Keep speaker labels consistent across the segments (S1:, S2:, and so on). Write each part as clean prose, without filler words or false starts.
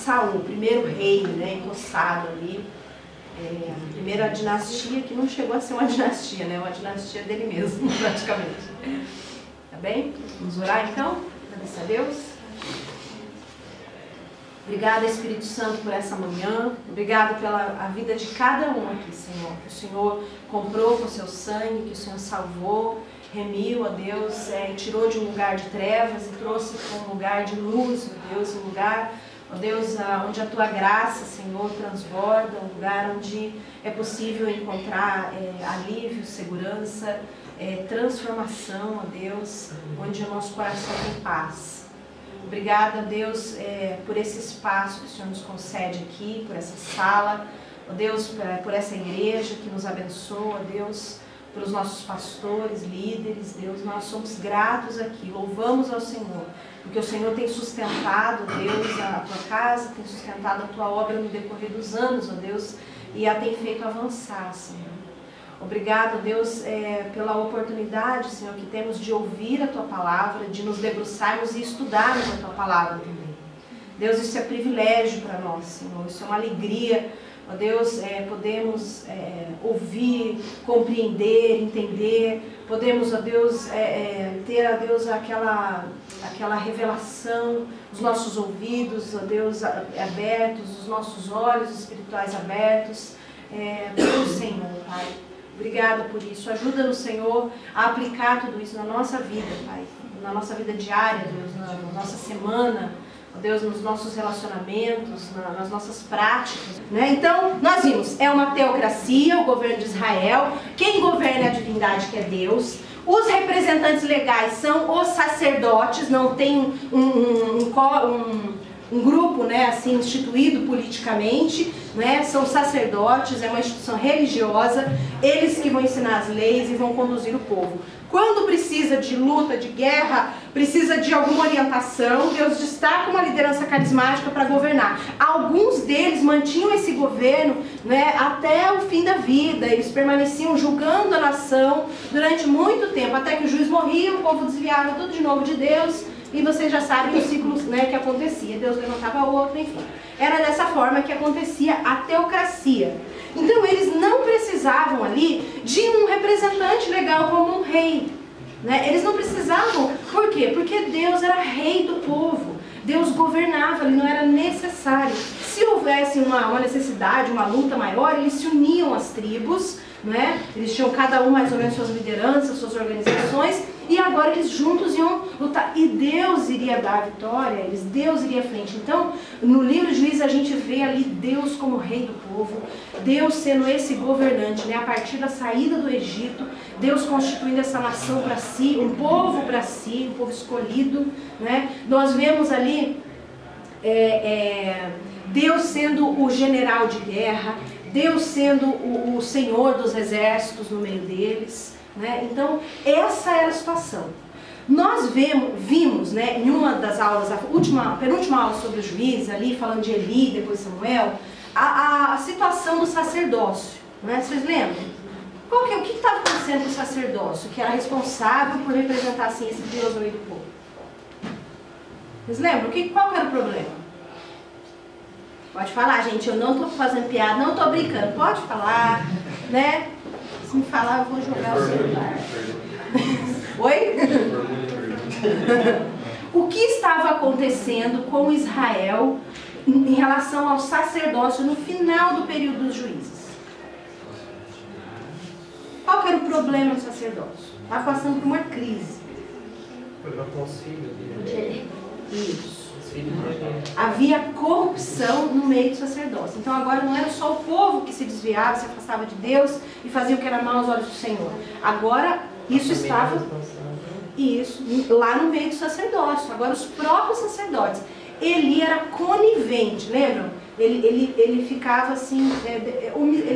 S1: Saul, o primeiro rei, né, empossado ali. A primeira dinastia, que não chegou a ser uma dinastia, né? Uma dinastia dele mesmo, praticamente. Tá bem? Vamos orar então? Agradecer a Deus. Obrigada, Espírito Santo, por essa manhã. Obrigada pela vida de cada um aqui, Senhor. Que o Senhor comprou com o seu sangue, que o Senhor salvou, remiu, ó Deus, e tirou de um lugar de trevas e trouxe para um lugar de luz, ó Deus, um lugar, ó Deus, onde a Tua graça, Senhor, transborda, um lugar onde é possível encontrar alívio, segurança, transformação, ó Deus, onde o nosso coração tem paz. Obrigada, Deus, por esse espaço que o Senhor nos concede aqui, por essa sala, ó Deus, por essa igreja que nos abençoa, Deus, pelos nossos pastores, líderes, Deus, nós somos gratos aqui, louvamos ao Senhor, porque o Senhor tem sustentado, Deus, a Tua casa, tem sustentado a Tua obra no decorrer dos anos, ó Deus, e a tem feito avançar, Senhor. Obrigado, Deus, pela oportunidade, Senhor, que temos de ouvir a Tua palavra, de nos debruçarmos e estudarmos a Tua palavra também. Deus, isso é privilégio para nós, Senhor, isso é uma alegria. Ó Deus, podemos ouvir, compreender, entender, podemos, ó Deus, ter, ó Deus, aquela revelação, os nossos ouvidos, ó Deus, abertos, os nossos olhos espirituais abertos, pelo Senhor, Pai. Obrigada por isso. Ajuda-nos, Senhor, a aplicar tudo isso na nossa vida, Pai, na nossa vida diária, Deus, na nossa semana, Deus, nos nossos relacionamentos, nas nossas práticas, né? Então, nós vimos, é uma teocracia, o governo de Israel, quem governa é a divindade, que é Deus, os representantes legais são os sacerdotes, não tem um grupo, né, assim, instituído politicamente, né? São sacerdotes, é uma instituição religiosa, eles que vão ensinar as leis e vão conduzir o povo. Quando precisa de luta, de guerra, precisa de alguma orientação, Deus destaca uma liderança carismática para governar. Alguns deles mantinham esse governo, né, até o fim da vida. Eles permaneciam julgando a nação durante muito tempo, até que o juiz morria, o povo desviava tudo de novo de Deus, e vocês já sabem os ciclos, né, que acontecia. Deus levantava outro, enfim. Era dessa forma que acontecia a teocracia. Então eles não precisavam ali de um representante legal como um rei, né? Eles não precisavam, por quê? Porque Deus era rei do povo, Deus governava, ele não era necessário. Se houvesse uma necessidade, uma luta maior, eles se uniam às tribos, né? Eles tinham cada um mais ou menos suas lideranças, suas organizações, e agora eles juntos iam lutar, e Deus iria dar a vitória, Deus iria à frente. Então, no livro de Juízes a gente vê ali Deus como rei do povo, Deus sendo esse governante, né? A partir da saída do Egito, Deus constituindo essa nação para si, um povo para si, um povo escolhido, né? Nós vemos ali Deus sendo o general de guerra, Deus sendo o Senhor dos exércitos no meio deles, né? Então, essa era a situação. Nós vimos, né, em uma das aulas, penúltima aula sobre os juízes, ali falando de Eli, depois Samuel, a situação do sacerdócio, né? Vocês lembram? O que estava acontecendo com o sacerdócio, que era responsável por representar assim, esse Deus no meio do povo? Vocês lembram? Qual era o problema? Pode falar, gente, eu não estou fazendo piada, não estou brincando, pode falar, né? Se me falar, eu vou jogar o celular. Oi? O que estava acontecendo com Israel em relação ao sacerdócio no final do período dos juízes? Qual que era o problema do sacerdócio? Estava passando por uma crise. Isso. Havia corrupção no meio do sacerdócio. Então agora não era só o povo que se desviava, se afastava de Deus e fazia o que era mal aos olhos do Senhor. Agora isso estava lá no meio do sacerdócio. Agora os próprios sacerdotes. Eli era conivente, lembram? Ele ficava assim,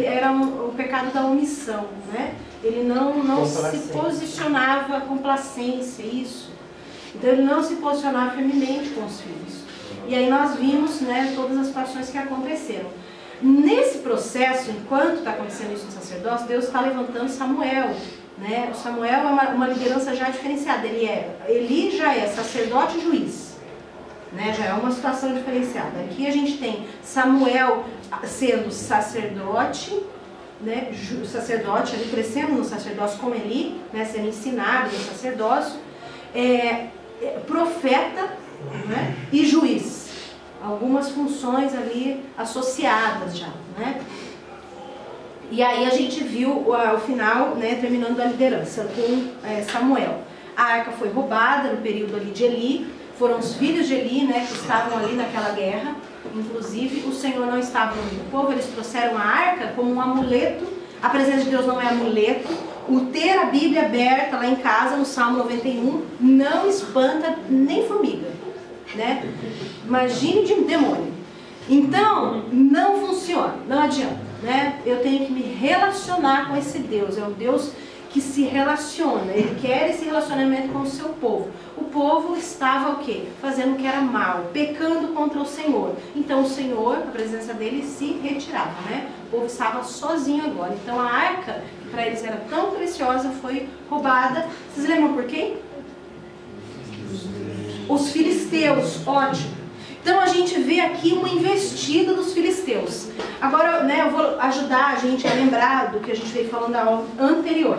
S1: era o pecado da omissão, né? Ele não se posicionava com complacência, isso. Então ele não se posicionava firmemente com os filhos. E aí nós vimos, né, todas as situações que aconteceram. Nesse processo, enquanto está acontecendo isso no sacerdócio, Deus está levantando Samuel, né? O Samuel é uma liderança já diferenciada. Eli já é sacerdote e juiz. né? Já é uma situação diferenciada. Aqui a gente tem Samuel sendo sacerdote, né? Sacerdote, ali crescendo no sacerdócio como Eli, né? Sendo ensinado no sacerdócio, profeta, né? E juiz. Algumas funções ali associadas já, né? E aí a gente viu o final, né, terminando a liderança com Samuel. A arca foi roubada no período ali de Eli, foram os filhos de Eli, né, que estavam ali naquela guerra. Inclusive o Senhor não estava no meio do povo, eles trouxeram a arca como um amuleto. A presença de Deus não é amuleto. O ter a Bíblia aberta lá em casa, no Salmo 91, não espanta nem formiga, né? Imagine de demônio. Então, não funciona, não adianta, né? Eu tenho que me relacionar com esse Deus. É um Deus que se relaciona. Ele quer esse relacionamento com o seu povo. O povo estava o quê? Fazendo o que era mal, pecando contra o Senhor. Então o Senhor, a presença dele, se retirava, né? O povo estava sozinho agora. Então a arca, que para eles era tão preciosa, foi roubada. Vocês lembram por quem? Os filisteus, ótimo. Então a gente vê aqui uma investida dos filisteus. Agora, né, eu vou ajudar a gente a lembrar do que a gente veio falando na aula anterior,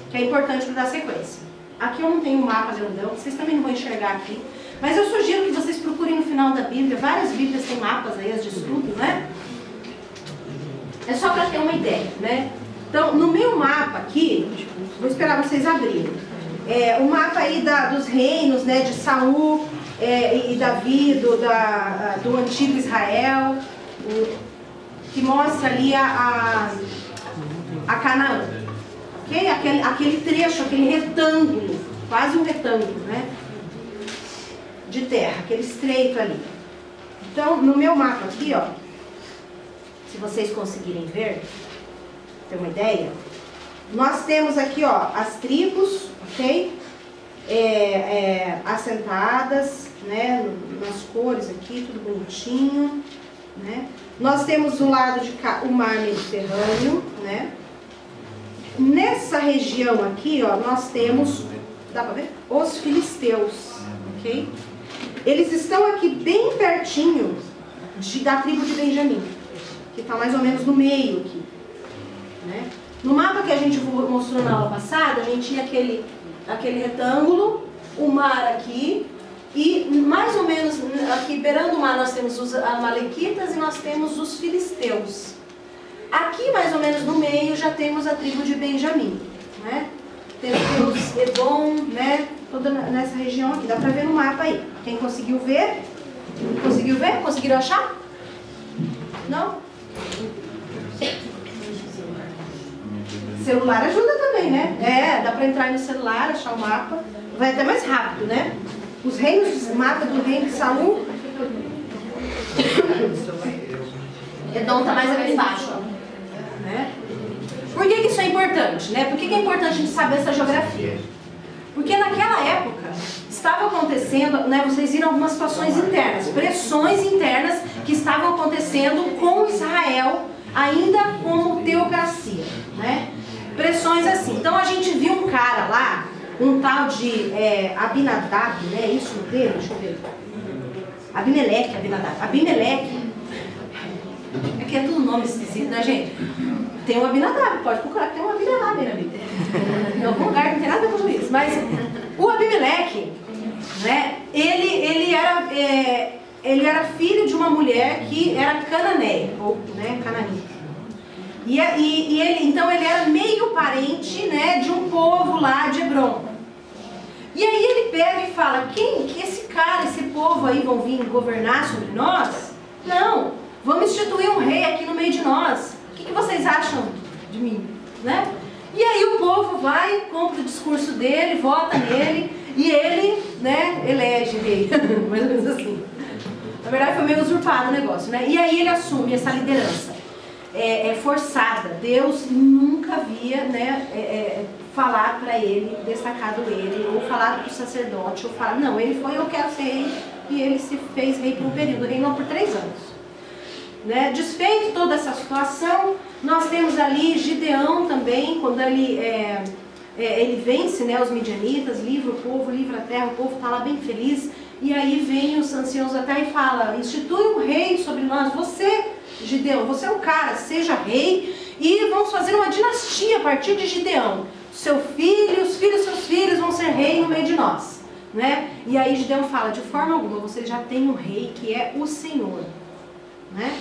S1: que é importante para dar sequência. Aqui eu não tenho um mapa grandão, vocês também não vão enxergar aqui, mas eu sugiro que vocês procurem no final da Bíblia. Várias Bíblias têm mapas aí, as de estudo, né? É só para ter uma ideia, né? Então, no meu mapa aqui, vou esperar vocês abrirem. O mapa aí dos reinos, né, de Saul e Davi, do antigo Israel, que mostra ali a Canaã, ok? Aquele trecho, aquele retângulo, quase um retângulo, né, de terra, aquele estreito ali. Então, no meu mapa aqui, ó, se vocês conseguirem ver, ter uma ideia, nós temos aqui, ó, as tribos, ok? Assentadas, né, nas cores aqui, tudo bonitinho, né? Nós temos do lado de cá o mar Mediterrâneo, né? Nessa região aqui, ó, nós temos, dá pra ver? Os filisteus, ok? Eles estão aqui bem pertinho da tribo de Benjamim, que está mais ou menos no meio aqui, né? No mapa que a gente mostrou na aula passada, a gente tinha aquele retângulo, o mar aqui, e mais ou menos aqui beirando o mar nós temos os amalequitas e nós temos os filisteus. Aqui mais ou menos no meio já temos a tribo de Benjamim, né? Temos Edom, né? Toda nessa região aqui, dá pra ver no mapa aí. Quem conseguiu ver? Conseguiu ver? Conseguiram achar? Não? Celular ajuda também, né? Dá pra entrar no celular, achar o mapa. Vai até mais rápido, né? Os reinos, mapa do reino de Saul. Edom tá mais aqui embaixo, ó, né? Por que isso é importante, né? Por que é importante a gente saber essa geografia? Porque naquela época estava acontecendo, né? Vocês viram algumas situações internas, pressões internas que estavam acontecendo com Israel, ainda como teocracia, né? Pressões assim. Então a gente viu um cara lá, um tal de Abinadab, né? Isso no dele, deixa eu ver. Abimeleque. É que é tudo nome esquisito, né, gente? Tem um Abinadab, pode procurar que tem um Abinadab aí na Bíblia. Em algum lugar que não tem nada a ver com isso. Mas o Abimeleque, né? Ele era filho de uma mulher que era cananeia, ou, né, cananita. Então ele era meio parente, né, de um povo lá de Hebron. E aí ele pega e fala, que esse cara, esse povo aí vão vir governar sobre nós? Não, vamos instituir um rei aqui no meio de nós. O que vocês acham de mim, né? E aí o povo vai, compra o discurso dele, vota nele, e ele, né, elege rei, mais ou menos assim. Na verdade foi meio usurpado o negócio, né? E aí ele assume essa liderança. Forçada. Deus nunca havia, né, falado para ele, destacado ele, ou falado para o sacerdote, ou falado, não, ele foi, eu quero ser rei, e ele se fez rei por um período, reinou por 3 anos. Né? Desfeito toda essa situação, nós temos ali Gideão também, quando ele vence, né, os midianitas, livra o povo, livra a terra, o povo está lá bem feliz, E aí vem os anciãos até e fala, institui um rei sobre nós, você, Gideão, você é um cara, seja rei, e vamos fazer uma dinastia a partir de Gideão. Seu filho, os filhos dos seus filhos vão ser rei no meio de nós. Né? E aí Gideão fala, de forma alguma, você já tem um rei que é o Senhor. Né?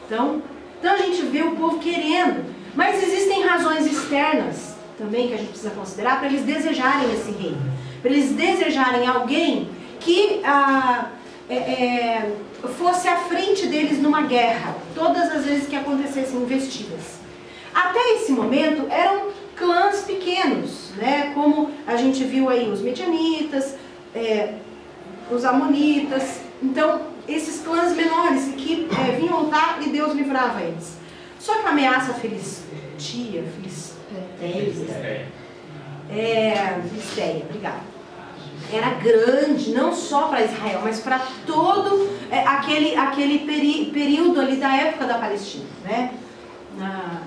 S1: Então a gente vê o povo querendo, mas existem razões externas também que a gente precisa considerar para eles desejarem esse rei, para eles desejarem alguém que fosse à frente deles numa guerra, todas as vezes que acontecessem investidas. Até esse momento eram clãs pequenos, né? Como a gente viu aí os medianitas, os amonitas, então esses clãs menores que vinham lutar e Deus livrava eles. Só que a ameaça Filisteia, obrigada, era grande, não só para Israel, mas para todo aquele período ali da época da Palestina, né?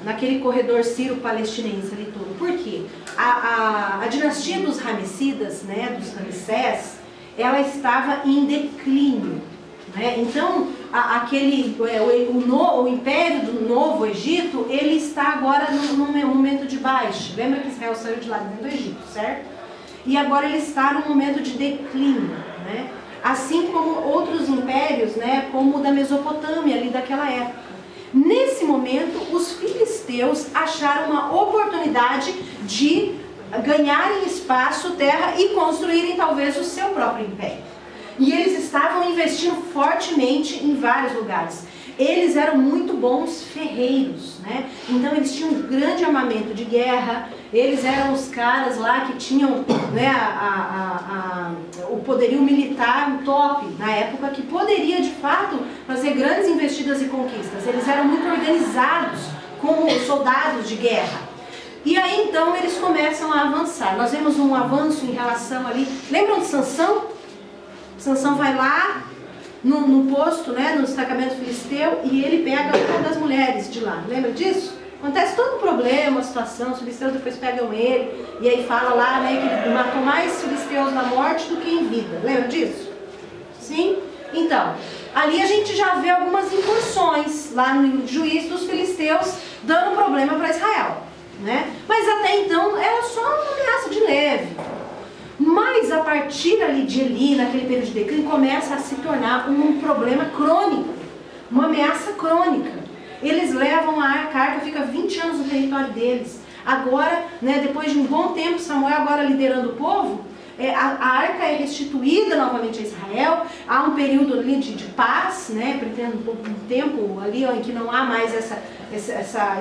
S1: Naquele corredor sírio-palestinense ali todo. Por quê? A dinastia dos Ramessidas, né, dos Ramsés, ela estava em declínio, né? Então, o império do Novo Egito, ele está agora num momento de baixa. Lembra que Israel saiu de lá dentro do Egito, certo? E agora ele está num momento de declínio, né? Assim como outros impérios, né, como o da Mesopotâmia, ali daquela época. Nesse momento, os filisteus acharam uma oportunidade de ganharem espaço, terra e construírem talvez o seu próprio império. E eles estavam investindo fortemente em vários lugares. Eles eram muito bons ferreiros, né? Então eles tinham um grande armamento de guerra, eles eram os caras lá que tinham, né, o poderio militar top na época, que poderia de fato fazer grandes investidas e conquistas. Eles eram muito organizados como soldados de guerra. E aí então eles começam a avançar. Nós vemos um avanço em relação ali, lembram de Sansão? Sansão vai lá no posto, né, no destacamento filisteu, e ele pega uma das mulheres de lá. Lembra disso? Acontece todo um problema, uma situação, os filisteus depois pegam ele, e aí fala lá, né, que ele matou mais filisteus na morte do que em vida. Lembra disso? Sim? Então, ali a gente já vê algumas incursões lá no livro de Juízes dos filisteus dando problema para Israel, né? Mas até então era só uma ameaça de leve. Mas a partir ali de Eli, naquele período de declínio, começa a se tornar um problema crônico, uma ameaça crônica. Eles levam a arca fica 20 anos no território deles. Agora, né, depois de um bom tempo, Samuel agora liderando o povo, a arca é restituída novamente a Israel. Há um período ali de paz, né, um tempo ali em que não há mais eles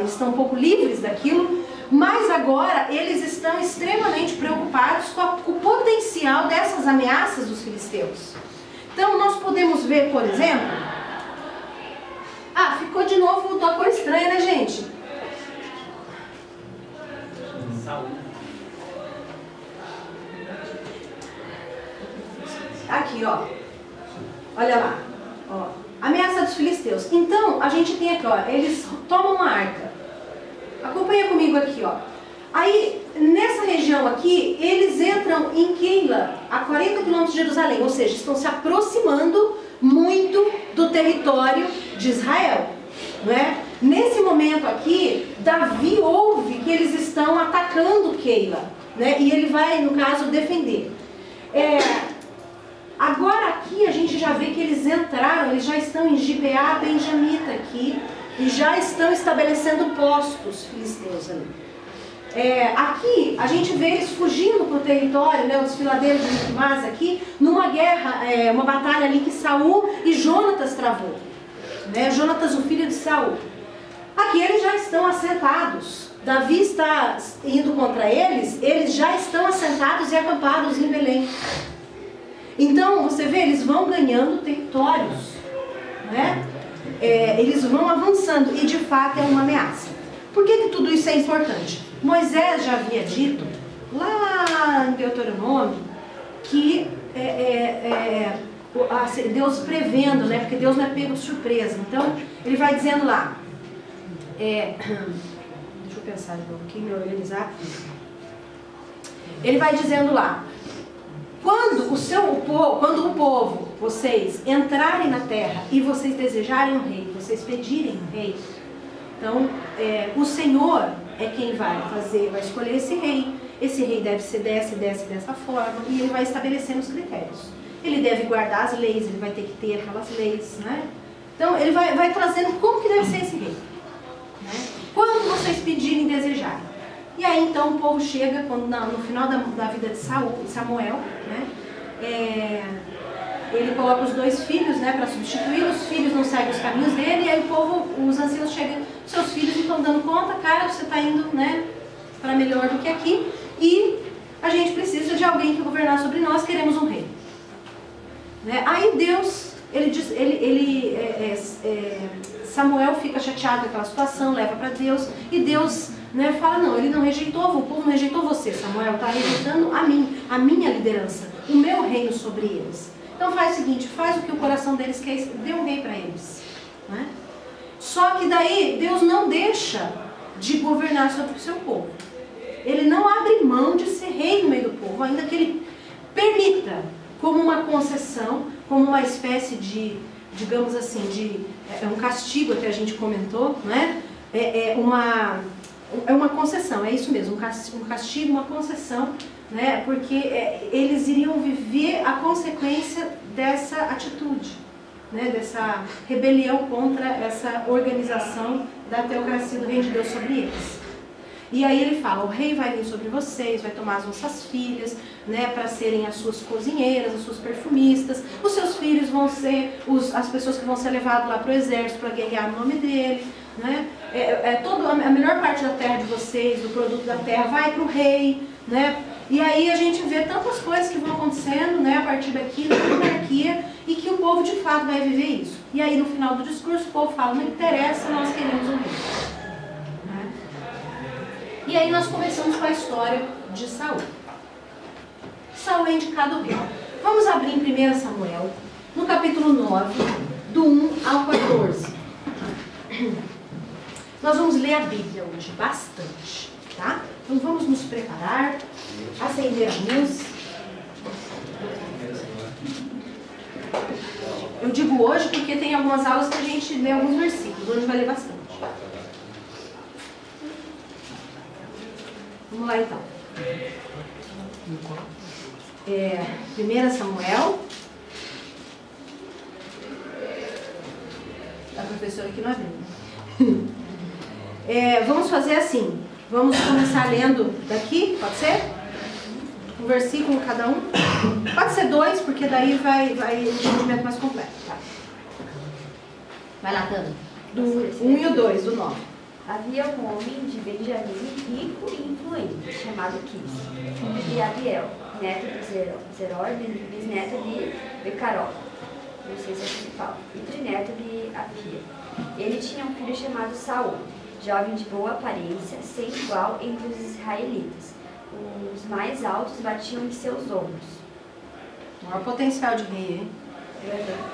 S1: estão um pouco livres daquilo. Mas agora eles estão extremamente preocupados com o potencial dessas ameaças dos filisteus. Então nós podemos ver, por exemplo... Ah, ficou de novo uma cor estranha, né, gente? Aqui, ó. Olha lá. Ó. Ameaça dos filisteus. Então, a gente tem aqui, ó. Eles tomam uma arca. Acompanha comigo aqui, ó. Aí, nessa região aqui, eles entram em Keila, a 40 quilômetros de Jerusalém. Ou seja, estão se aproximando muito do território de Israel, né? Nesse momento aqui, Davi ouve que eles estão atacando Keila, né? E ele vai, no caso, defender. Agora aqui a gente já vê que eles entraram, eles já estão em Gibeá Benjamita aqui, e já estão estabelecendo postos filisteus ali. Aqui a gente vê eles fugindo para o território, né, os filadeiros de Miquimás aqui, numa guerra, uma batalha ali que Saul e Jonatas travou, né, Jonatas, o filho de Saul. Aqui eles já estão assentados. Davi está indo contra eles, eles já estão assentados e acampados em Belém. Então você vê, eles vão ganhando territórios, né? Eles vão avançando, e de fato é uma ameaça. Por que tudo isso é importante? Moisés já havia dito, lá em Deuteronômio, que Deus prevendo, né? Porque Deus não é pego de surpresa. Então, ele vai dizendo lá, deixa eu pensar um pouquinho, me organizar. Ele vai dizendo lá, quando o povo vocês entrarem na terra e vocês desejarem um rei, vocês pedirem um rei, então o Senhor é quem vai escolher esse rei. Esse rei deve ser dessa forma, e ele vai estabelecendo os critérios. Ele deve guardar as leis, ele vai ter que ter aquelas leis, né? Então ele vai trazendo como que deve ser esse rei, né? Quando vocês pedirem e desejarem. E aí então o povo chega, no final da vida de Samuel, né? Ele coloca os 2 filhos, né, para substituir. Os filhos não seguem os caminhos dele, e aí os anciãos chegam, seus filhos estão dando conta, cara, você está indo, né, para melhor do que aqui, e a gente precisa de alguém que governar sobre nós, queremos um rei. Né? Aí Deus, Samuel fica chateado com aquela situação, leva para Deus, e Deus, né, fala, não, ele não rejeitou, o povo não rejeitou você, Samuel, está rejeitando a minha liderança, o meu reino sobre eles. Então faz o seguinte, faz o que o coração deles quer, dê um rei para eles. Né? Só que daí Deus não deixa de governar sobre o seu povo. Ele não abre mão de ser rei no meio do povo, ainda que ele permita, como uma concessão, como uma espécie de, digamos assim, um castigo, até a gente comentou, né? É uma concessão, é isso mesmo, um castigo, uma concessão, né? Porque eles iriam viver a consequência dessa atitude, né? Dessa rebelião contra essa organização da teocracia do reino de Deus sobre eles. E aí ele fala, o rei vai vir sobre vocês, vai tomar as vossas filhas, né, para serem as suas cozinheiras, as suas perfumistas. Os seus filhos vão ser as pessoas que vão ser levadas lá para o exército para guerrear no nome dele. Né? A melhor parte da terra de vocês, do produto da terra, vai para o rei. Né? E aí a gente vê tantas coisas que vão acontecendo, né, a partir daqui, na monarquia, e que o povo de fato vai viver isso. E aí no final do discurso o povo fala, não interessa, nós queremos um rei. E aí nós começamos com a história de Saul. Saul é indicado rei. Vamos abrir em 1 Samuel, no capítulo 9, do 1 ao 14. Nós vamos ler a Bíblia hoje, bastante, tá? Então vamos nos preparar, acender a luz. Eu digo hoje porque tem algumas aulas que a gente lê alguns versículos, hoje vai ler bastante. Vamos lá então. 1 Samuel. A professora aqui não abriu. Vamos fazer assim. Vamos começar lendo daqui, pode ser? Um versículo cada um. Pode ser 2, porque daí vai o entendimento mais completo. Tá? Vai lá, Tana. Do 1 e o 2, do 9.
S2: Havia um homem de Benjamim rico e influente, chamado Quis, filho de Abiel, neto de Zeror, bisneto de Becarol, não sei se é assim que fala, e trineto de Apia. Ele tinha um filho chamado Saul, jovem de boa aparência, sem igual entre os israelitas. Os mais altos batiam em seus ombros.
S1: Maior potencial de rei, hein?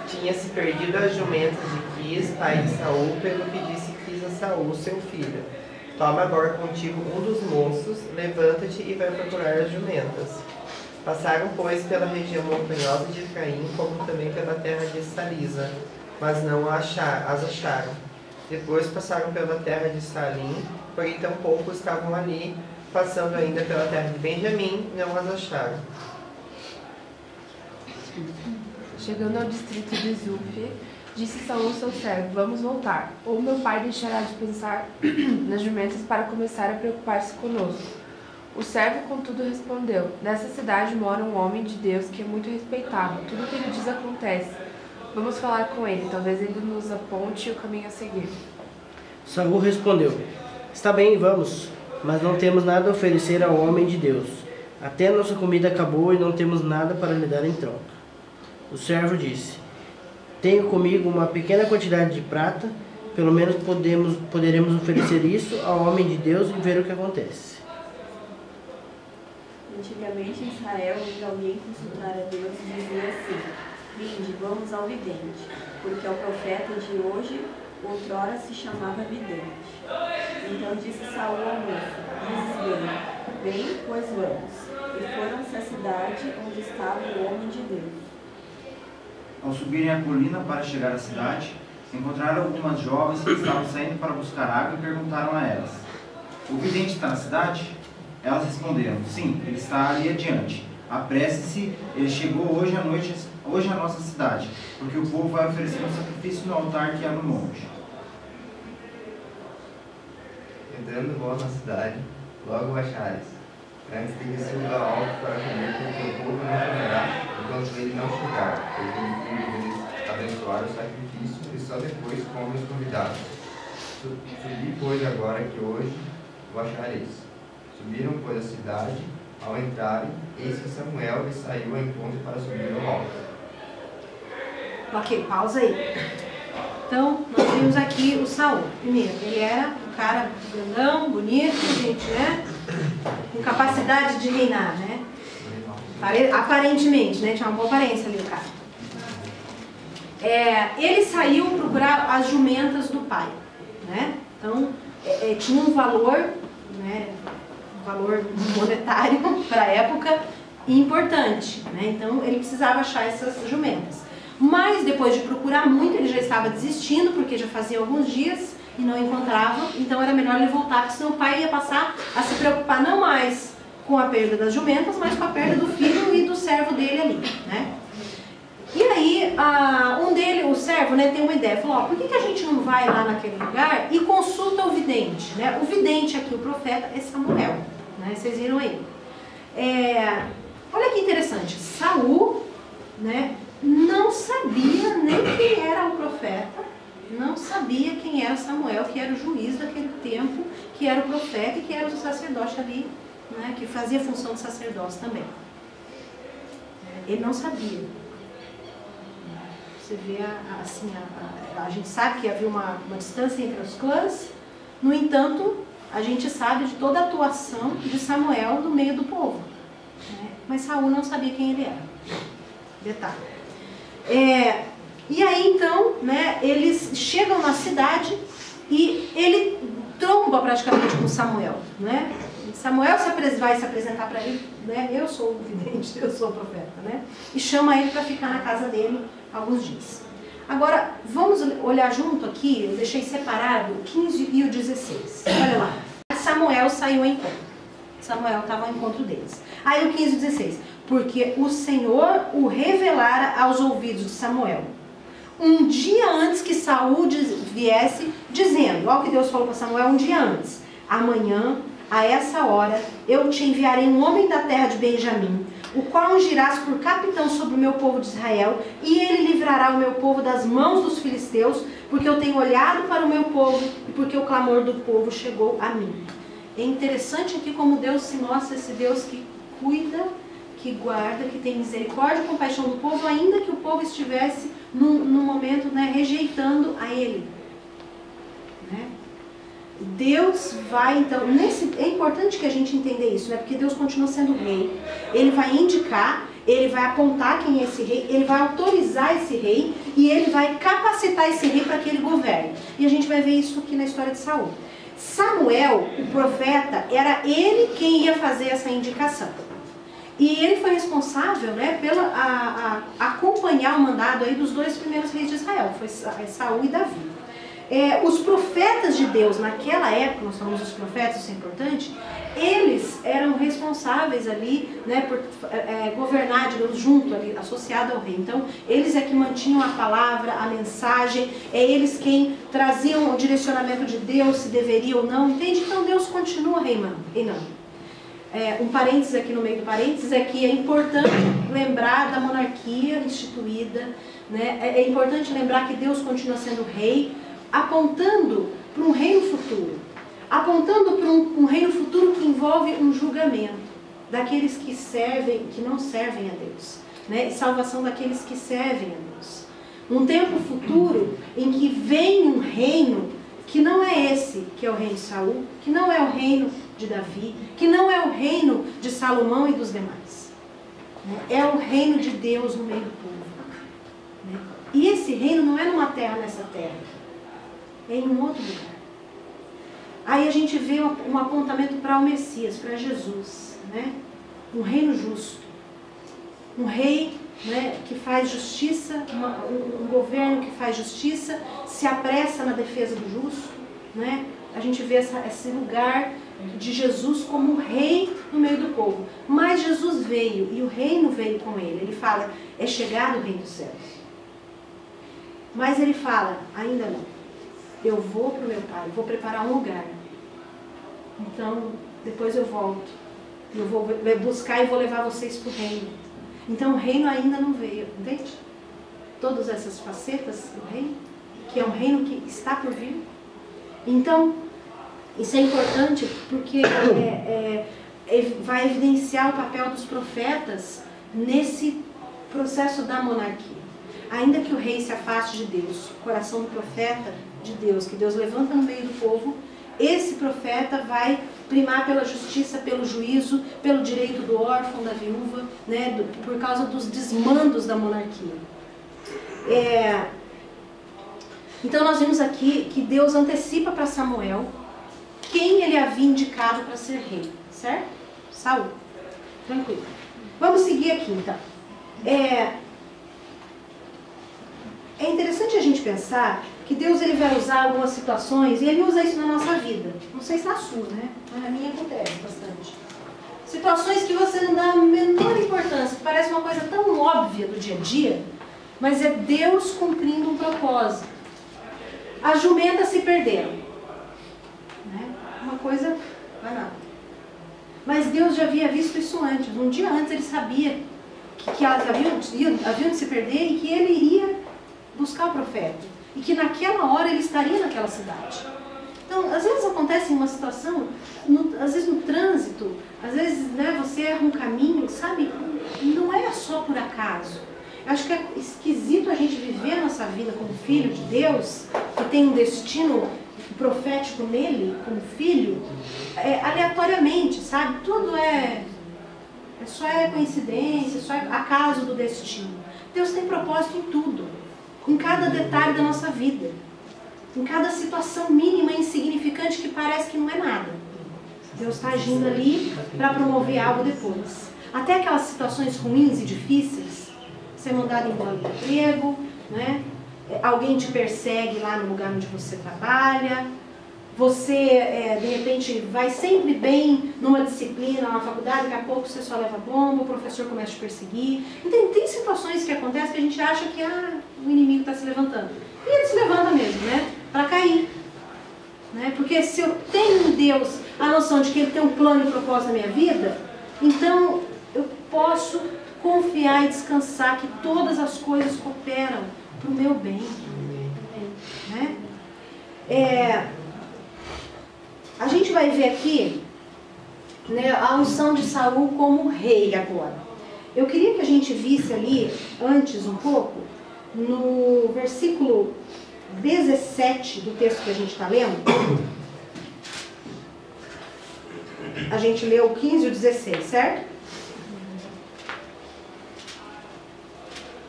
S3: Tinha se perdido as jumentas de Quis, pai de Saul, pelo que disse Quis a Saul, seu filho. Toma agora contigo um dos moços, levanta-te e vai procurar as jumentas. Passaram, pois, pela região montanhosa de Efraim, como também pela terra de Salisa, mas não as acharam. Depois passaram pela terra de Salim, porém tão pouco estavam ali, passando ainda pela terra de Benjamim, não as acharam.
S4: Chegando ao distrito de Zuf, disse Saul ao seu servo, vamos voltar, ou meu pai deixará de pensar nas jumentas para começar a preocupar-se conosco. O servo, contudo, respondeu, nessa cidade mora um homem de Deus que é muito respeitado, tudo o que ele diz acontece. Vamos falar com ele, talvez ele nos aponte o caminho a seguir.
S5: Saul respondeu, está bem, vamos, mas não temos nada a oferecer ao homem de Deus. Até a nossa comida acabou e não temos nada para lhe dar em troca. O servo disse, tenho comigo uma pequena quantidade de prata, pelo menos poderemos oferecer isso ao homem de Deus e ver o que acontece.
S2: Antigamente em Israel, quando alguém consultar a Deus, dizia assim, vinde, vamos ao vidente, porque ao profeta de hoje, outrora se chamava vidente. Então disse Saul ao moço, dizes bem, pois vamos. E foram-se à cidade onde estava o homem de Deus.
S6: Ao subirem a colina para chegar à cidade, encontraram algumas jovens que estavam saindo para buscar água e perguntaram a elas: o vidente está na cidade? Elas responderam: sim, ele está ali adiante. Apresse-se, ele chegou hoje à noite à nossa cidade, porque o povo vai oferecer um sacrifício no altar que há no monte.
S7: Entrando vós na cidade, logo baixares. Antes tem que ser um lugar alto para comer, porque o povo não comerá enquanto ele não chegar, porque no fim eles abençoaram o sacrifício e só depois comem os convidados. Subi, pois, agora que hoje baixareis. Subiram, pois, a cidade. Ao entrarem, eis que Samuel lhes saiu ao encontro para subir no alto.
S1: Ok, pausa aí. Então, nós vimos aqui o Saul. Primeiro, ele era um cara grandão, bonito, gente, né? Com capacidade de reinar, né? Aparentemente, né? Tinha uma boa aparência ali o cara. Ele saiu procurar as jumentas do pai, né? Então, tinha um valor, né? Valor monetário para a época importante, né? Então ele precisava achar essas jumentas. Mas depois de procurar muito, ele já estava desistindo, porque já fazia alguns dias e não encontrava, então era melhor ele voltar, porque senão o pai ia passar a se preocupar não mais com a perda das jumentas, mas com a perda do filho e do servo dele ali, né? E aí, o servo, né, tem uma ideia, falou, por que a gente não vai lá naquele lugar e consulta o vidente, né? O vidente aqui, o profeta, é Samuel, né? Vocês viram aí. Olha que interessante, Saul, né, não sabia nem quem era o profeta, não sabia quem era Samuel, que era o juiz daquele tempo, que era o profeta e que era o sacerdote ali, né, que fazia a função de sacerdócio também. Ele não sabia. Você vê, assim, a gente sabe que havia uma distância entre os clãs, no entanto, a gente sabe de toda a atuação de Samuel no meio do povo, né? Mas Saul não sabia quem ele era. Detalhe. E aí então, né, eles chegam na cidade e ele tromba praticamente com Samuel, né? Samuel vai se apresentar para ele, né? Eu sou o vidente, eu sou o profeta, né? E chama ele para ficar na casa dele alguns dias. Agora, vamos olhar junto aqui, eu deixei separado o 15 e o 16. Olha lá. Samuel saiu ao encontro. Samuel estava ao encontro deles. Aí o 15 e 16. Porque o Senhor o revelara aos ouvidos de Samuel, um dia antes que Saul viesse, dizendo, olha o que Deus falou para Samuel um dia antes: amanhã, a essa hora, eu te enviarei um homem da terra de Benjamim, o qual ungirás por capitão sobre o meu povo de Israel, e ele livrará o meu povo das mãos dos filisteus, porque eu tenho olhado para o meu povo e porque o clamor do povo chegou a mim. É interessante aqui como Deus se mostra esse Deus que cuida, que guarda, que tem misericórdia e compaixão do povo, ainda que o povo estivesse num momento, né, rejeitando a ele, né? Deus vai, então, é importante que a gente entenda isso, né? Porque Deus continua sendo rei. Ele vai indicar, ele vai apontar quem é esse rei, ele vai autorizar esse rei e ele vai capacitar esse rei para que ele governe. E a gente vai ver isso aqui na história de Saul. Samuel, o profeta, era ele quem ia fazer essa indicação. E ele foi responsável, né, pela acompanhar o mandado aí dos dois primeiros reis de Israel, foi Saul e Davi. Os profetas de Deus naquela época, nós falamos dos profetas, isso é importante, eles eram responsáveis ali, né, por governar, digamos, junto ali, associado ao rei. Então, eles é que mantinham a palavra, a mensagem, eles quem traziam o direcionamento de Deus, se deveria ou não, entende? Então, Deus continua reinando. Um parênteses aqui no meio do parênteses é que é importante lembrar da monarquia instituída, né? É importante lembrar que Deus continua sendo rei, apontando para um reino futuro, apontando para um reino futuro que envolve um julgamento daqueles que servem, que não servem a Deus, né? E salvação daqueles que servem a Deus. Um tempo futuro em que vem um reino que não é esse, que é o reino de Saul, que não é o reino de Davi, que não é o reino de Salomão e dos demais, né? É o reino de Deus no meio do povo, né? E esse reino não é numa terra nessa terra, é em um outro lugar. Aí a gente vê um apontamento para o Messias, para Jesus, né? Um reino justo, um rei né, que faz justiça, um governo que faz justiça, se apressa na defesa do justo, né? A gente vê esse lugar de Jesus como um rei no meio do povo. Mas Jesus veio e o reino veio com ele. Ele fala, é chegado o reino dos céus. Mas ele fala, ainda não. Eu vou para o meu Pai, vou preparar um lugar. Então, depois eu volto. Eu vou buscar e vou levar vocês para o reino. Então, o reino ainda não veio, entende? Todas essas facetas do reino, que é um reino que está por vir. Então, isso é importante porque vai evidenciar o papel dos profetas nesse processo da monarquia. Ainda que o rei se afaste de Deus, o coração do profeta de Deus, que Deus levanta no meio do povo, esse profeta vai primar pela justiça, pelo juízo, pelo direito do órfão, da viúva, né, por causa dos desmandos da monarquia. Então nós vimos aqui que Deus antecipa para Samuel quem ele havia indicado para ser rei, certo? Saul. Tranquilo. Vamos seguir aqui então. É interessante a gente pensar que Deus ele vai usar algumas situações, e ele usa isso na nossa vida. Não sei se na sua, né? Mas na minha acontece bastante. Situações que você não dá a menor importância, que parece uma coisa tão óbvia do dia a dia, mas é Deus cumprindo um propósito. As jumentas se perderam. Né? Uma coisa banal. Mas Deus já havia visto isso antes. Um dia antes ele sabia que elas haviam de se perder e que ele iria buscar o profeta. E que naquela hora ele estaria naquela cidade. Então, às vezes acontece uma situação, às vezes no trânsito, às vezes né, você erra um caminho, sabe? Não é só por acaso. Eu acho que é esquisito a gente viver a nossa vida como filho de Deus, que tem um destino profético nele, como filho, aleatoriamente, sabe? Tudo só coincidência, só é acaso do destino. Deus tem propósito em tudo, em cada detalhe da nossa vida, em cada situação mínima e insignificante que parece que não é nada. Deus está agindo ali para promover algo depois. Até aquelas situações ruins e difíceis, ser mandado embora do emprego, né? Alguém te persegue lá no lugar onde você trabalha, você de repente vai sempre bem numa disciplina, na faculdade, daqui a pouco você só leva bomba, o professor começa a te perseguir. Então tem situações que acontecem que a gente acha que o inimigo está se levantando. E ele se levanta mesmo, né? Para cair. Né? Porque se eu tenho em Deus a noção de que Ele tem um plano e propósito na minha vida, então eu posso confiar e descansar que todas as coisas cooperam para o meu bem. Né? A gente vai ver aqui, né, a unção de Saul como rei agora. Eu queria que a gente visse ali, antes um pouco, no versículo 17 do texto que a gente está lendo. A gente leu o 15 e o 16, certo?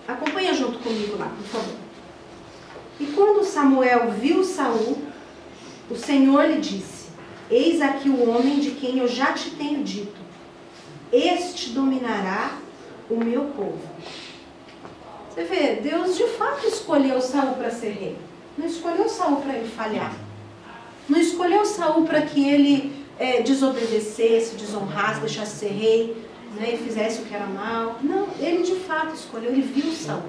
S1: Acompanha junto comigo lá, por favor. E quando Samuel viu Saul, o Senhor lhe disse: eis aqui o homem de quem eu já te tenho dito. Este dominará o meu povo. Você vê, Deus de fato escolheu Saul para ser rei. Não escolheu Saul para ele falhar. Não escolheu Saul para que ele desobedecesse, desonrasse, deixasse ser rei, né, e fizesse o que era mal. Não, ele de fato escolheu, ele viu Saul.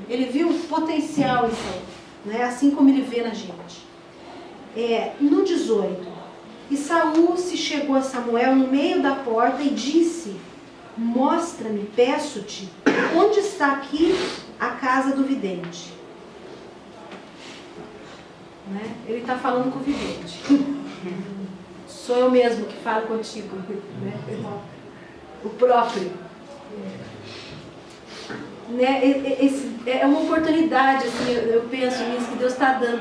S1: Ele viu o potencial em Saul, né, assim como ele vê na gente. No 18, e Saul se chegou a Samuel no meio da porta e disse: mostra-me, peço-te, onde está aqui a casa do vidente. Né? Ele está falando com o vidente. Sou eu mesmo que falo contigo, né? O próprio. Né? É uma oportunidade, assim, eu penso nisso que Deus está dando.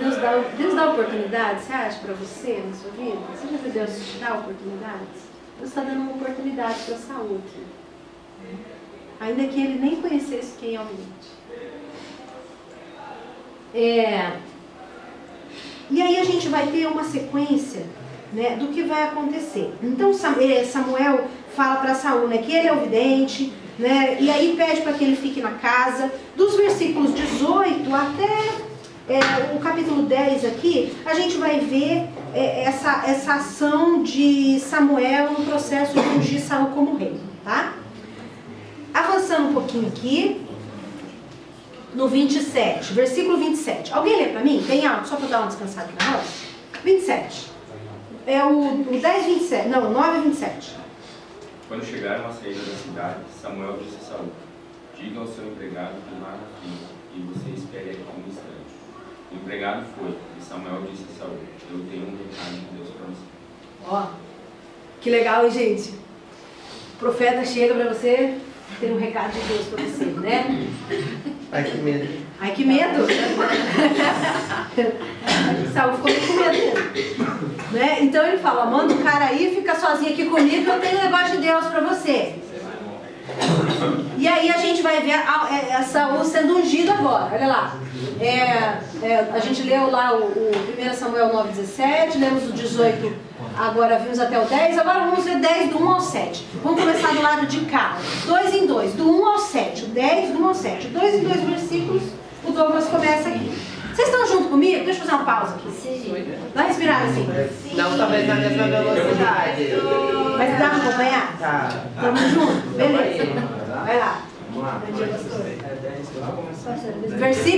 S1: Deus dá oportunidade, você acha, para você, na sua vida? Você já viu Deus te dar oportunidades? Deus está dando uma oportunidade para a Saúl aqui. Ainda que ele nem conhecesse quem é o vidente. E aí a gente vai ter uma sequência, né, do que vai acontecer. Então Samuel fala para Saúl, né, que ele é o vidente, né? E aí pede para que ele fique na casa. Dos versículos 18 até o capítulo 10 aqui, a gente vai ver essa ação de Samuel no processo de ungir Saul como rei, tá? Avançando um pouquinho aqui, no 27, versículo 27. Alguém lê para mim? Bem alto, só para dar uma descansada aqui na voz. 27. É o 10, 27. Não, 9, 27.
S8: Quando chegaram à saída da cidade, Samuel disse a Saul: diga ao seu empregado que vá na fila, e você espere aqui um instante. O empregado foi, e Samuel disse a Saul: eu tenho um recado de Deus para você.
S1: Ó, que legal, hein, gente? O profeta chega para você, tem um recado de Deus para você, né?
S3: Ai, que medo.
S1: Ai, que medo! Saul ficou com medo dele, né? Então ele fala: manda o cara aí, fica sozinho aqui comigo, eu tenho um negócio de Deus para você. E aí a gente vai ver Saul sendo ungido agora, olha lá. A gente leu lá o 1 Samuel 9,17, lemos o 18, agora vimos até o 10, agora vamos ver 10 do 1 ao 7. Vamos começar do lado de cá, 2 em 2, do 1 ao 7, o 10 do 1 ao 7, 2 em 2 versículos, o Douglas começa aqui. Vocês estão junto comigo? Deixa eu fazer uma pausa aqui. Sim. Dá uma respirada assim.
S3: Sim. Não, talvez na mesma velocidade.
S1: Mas dá pra acompanhar?
S3: Tá.
S1: Tamo junto? Beleza. Vai lá.
S3: Vamos lá.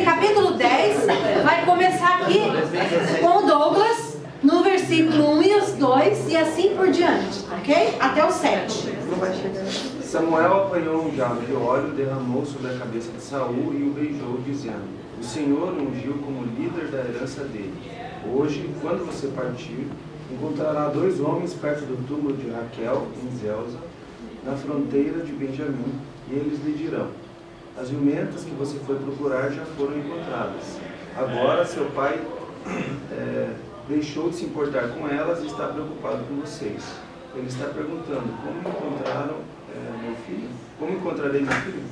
S1: Capítulo 10 vai começar aqui com o Douglas no versículo 1 e os 2 e assim por diante, ok? Até o 7.
S9: Samuel apanhou um jarro de óleo, derramou sobre a cabeça de Saul e o beijou, dizendo: o Senhor o ungiu como líder da herança dele. Hoje, quando você partir, encontrará 2 homens perto do túmulo de Raquel, em Zelza, na fronteira de Benjamim, e eles lhe dirão: as jumentas que você foi procurar já foram encontradas. Agora seu pai deixou de se importar com elas e está preocupado com vocês. Ele está perguntando: como encontraram meu filho? Como encontrarei meu filho?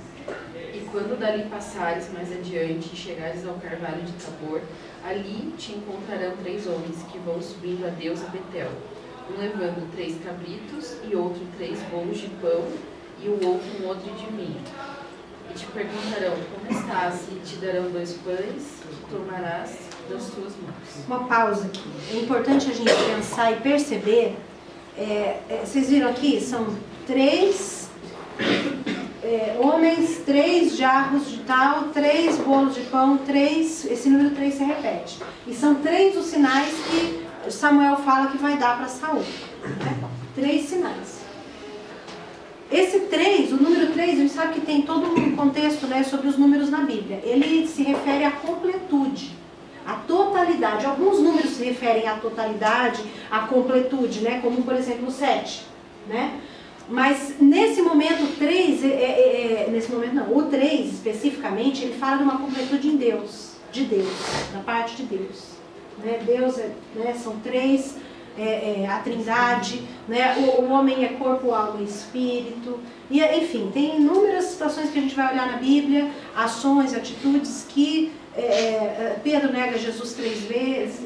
S10: E quando dali passares mais adiante e chegares ao carvalho de Tabor, ali te encontrarão 3 homens que vão subindo a Deus a Betel, um levando 3 cabritos e outro 3 bolos de pão e o outro um odre de vinho. E te perguntarão: como estás? E te darão 2 pães, e tomarás das tuas mãos.
S1: Uma pausa aqui. É importante a gente pensar e perceber. Vocês viram aqui? São 3 homens, 3 jarros de tal, 3 bolos de pão, 3. Esse número 3 se repete. E são 3 os sinais que Samuel fala que vai dar para Saul. Né? 3 sinais. Esse 3, o número 3, a gente sabe que tem todo um contexto, né, sobre os números na Bíblia. Ele se refere à completude, à totalidade. Alguns números se referem à totalidade, à completude, né, como por exemplo o 7. Né? Mas nesse momento, o 3, o 3 especificamente, ele fala de uma completude em Deus, de Deus, da parte de Deus. Né? Deus, são 3, a trindade, né? O homem é corpo, alma e espírito. E, enfim, tem inúmeras situações que a gente vai olhar na Bíblia, ações, atitudes que Pedro nega Jesus 3 vezes.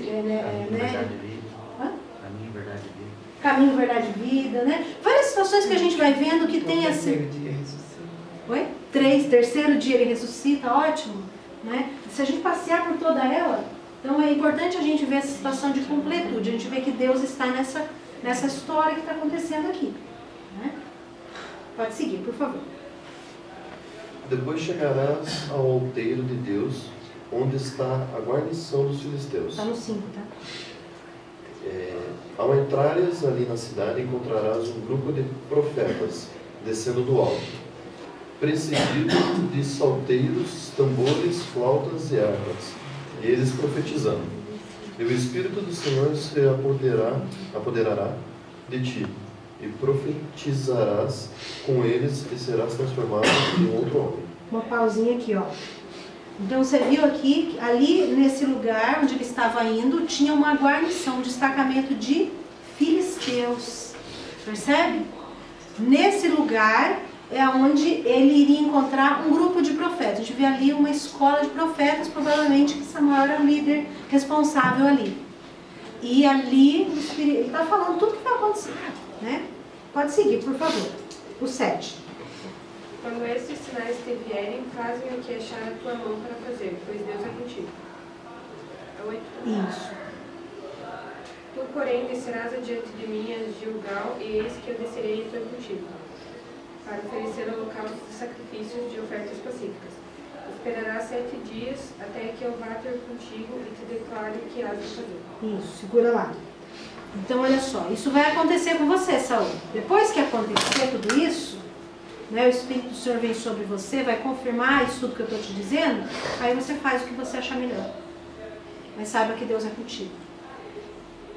S1: Caminho, verdade e vida, né? Várias situações que a gente vai vendo que tem assim. Oi? 3, terceiro dia ele ressuscita, ótimo. Né? Se a gente passear por toda ela, então é importante a gente ver essa situação de completude. A gente vê que Deus está nessa história que está acontecendo aqui. Né? Pode seguir, por favor.
S11: Depois chegarás ao outeiro de Deus, onde está a guarnição dos filisteus.
S1: Está no 5, tá?
S11: Ao entrares ali na cidade, encontrarás um grupo de profetas descendo do alto, precedido de salteiros, tambores, flautas e harpas, e eles profetizando. E o Espírito do Senhor se apoderará de ti, e profetizarás com eles e serás transformado em outro homem.
S1: Uma pausinha aqui, ó. Então você viu aqui, ali nesse lugar onde ele estava indo, tinha uma guarnição, um destacamento de filisteus. Percebe? Nesse lugar é onde ele iria encontrar um grupo de profetas. A gente vê ali uma escola de profetas, provavelmente que Samuel era o líder responsável ali. E ali, ele está falando tudo o que vai acontecer. Né? Pode seguir, por favor. O 7.
S4: Quando esses sinais te vierem, fazem o que achar a tua mão para fazer, pois Deus é contigo. É 8.
S1: Isso.
S4: Tu, porém, descerás adiante de mim a Gilgal, e eis que eu descerei e estou contigo, para oferecer holocaustos e sacrifícios de ofertas pacíficas. Esperarás 7 dias até que eu vá ter contigo e te declare o que hás de fazer.
S1: Isso, segura lá. Então, olha só, isso vai acontecer com você, Saul. Depois que acontecer tudo isso, né, o Espírito do Senhor vem sobre você, vai confirmar isso tudo que eu estou te dizendo, aí você faz o que você achar melhor. Mas saiba que Deus é contigo.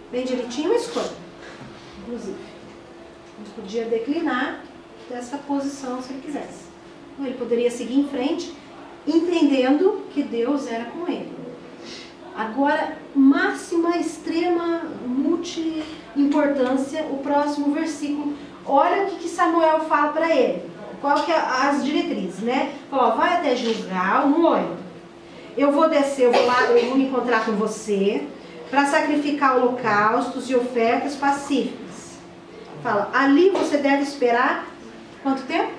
S1: Entende? Ele tinha uma escolha, inclusive. Ele podia declinar dessa posição se ele quisesse. Ou ele poderia seguir em frente, entendendo que Deus era com ele. Agora, máxima, extrema, multi-importância, o próximo versículo. Olha o que Samuel fala para ele. Qual que é as diretrizes, né? Fala, ó, vai até Gilgal, no 8. Eu vou descer, eu vou lá, eu vou me encontrar com você para sacrificar holocaustos e ofertas pacíficas. Fala, ali você deve esperar quanto tempo?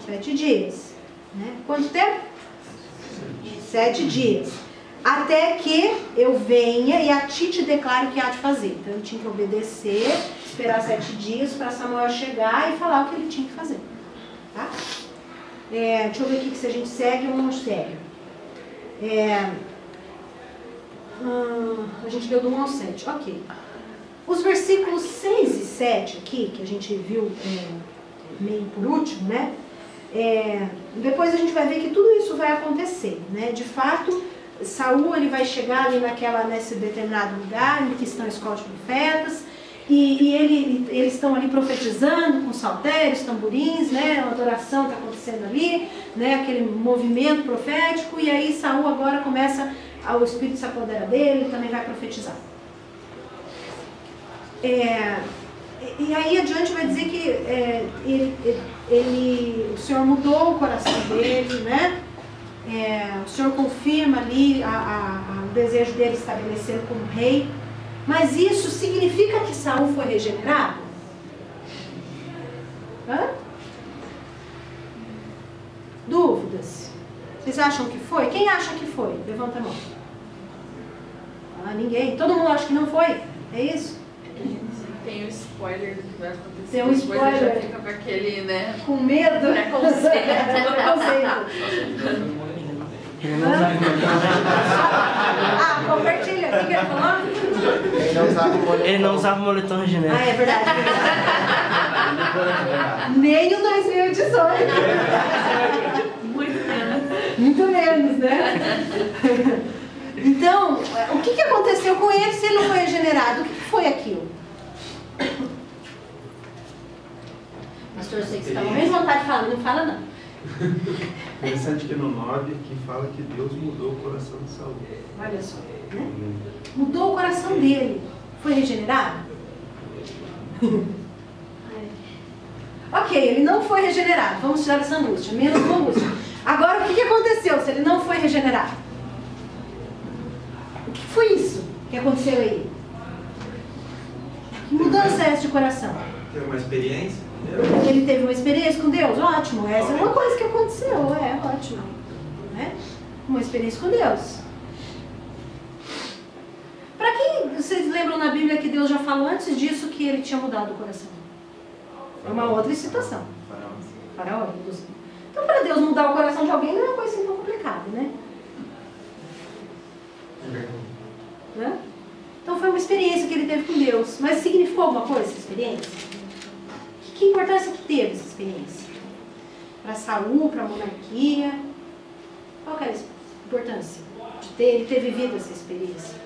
S1: 7 dias. Né? Quanto tempo? 7 dias. Até que eu venha e a ti te declare o que há de fazer. Então ele tinha que obedecer, esperar 7 dias para Samuel chegar e falar o que ele tinha que fazer. Tá? Deixa eu ver aqui se a gente segue ou não segue. A gente deu do 1 ao 7. Ok. Os versículos 6 e 7 aqui, que a gente viu meio por último, né? Depois a gente vai ver que tudo isso vai acontecer, né? De fato, Saul ele vai chegar ali nesse determinado lugar em que estão os escolas de profetas e eles estão ali profetizando com saltérios, tamborins, né? Uma adoração está acontecendo ali, né? Aquele movimento profético, e aí Saul agora começa, o Espírito se apodera dele, ele também vai profetizar. E aí adiante vai dizer que o Senhor mudou o coração dele, né? O Senhor confirma ali o desejo dele estabelecer como rei. Mas isso significa que Saul foi regenerado? Dúvidas? Vocês acham que foi? Quem acha que foi? Levanta a mão. Ninguém. Todo mundo acha que não foi? É isso?
S10: Tem um spoiler do que vai acontecer.
S1: Tem um spoiler.
S10: Depois já fica com aquele, né?
S1: Com medo. Compartilha. O que ele falou?
S5: Ele não usava moletom genérico.
S1: É verdade. Nem o 2018. Muito menos, né? Então, o que aconteceu com ele se ele não foi regenerado? O que foi aquilo? Pastor, eu sei que você está morrendo de vontade de falar, não fala não.
S9: Interessante que no 9 que fala que Deus mudou o coração de Saul.
S1: Olha só, né? Mudou o coração dele. Foi regenerado? Ok, ele não foi regenerado. Vamos tirar essa angústia, menos uma angústia. Agora, o que aconteceu se ele não foi regenerado? O que foi isso que aconteceu aí? Que mudança é essa de coração?
S9: Teve uma experiência?
S1: Ele teve uma experiência com Deus? Ótimo, essa é uma coisa que aconteceu, ótimo. Né? Uma experiência com Deus. Para quem vocês lembram na Bíblia que Deus já falou antes disso que ele tinha mudado o coração? É uma outra situação. Faraó, inclusive. Então, para Deus mudar o coração de alguém não é uma coisa assim tão complicada, né? Então foi uma experiência que ele teve com Deus. Mas significou alguma coisa essa experiência? Que importância que teve essa experiência? Para Saul, para a monarquia? Qual que era a importância de ele ter vivido essa experiência?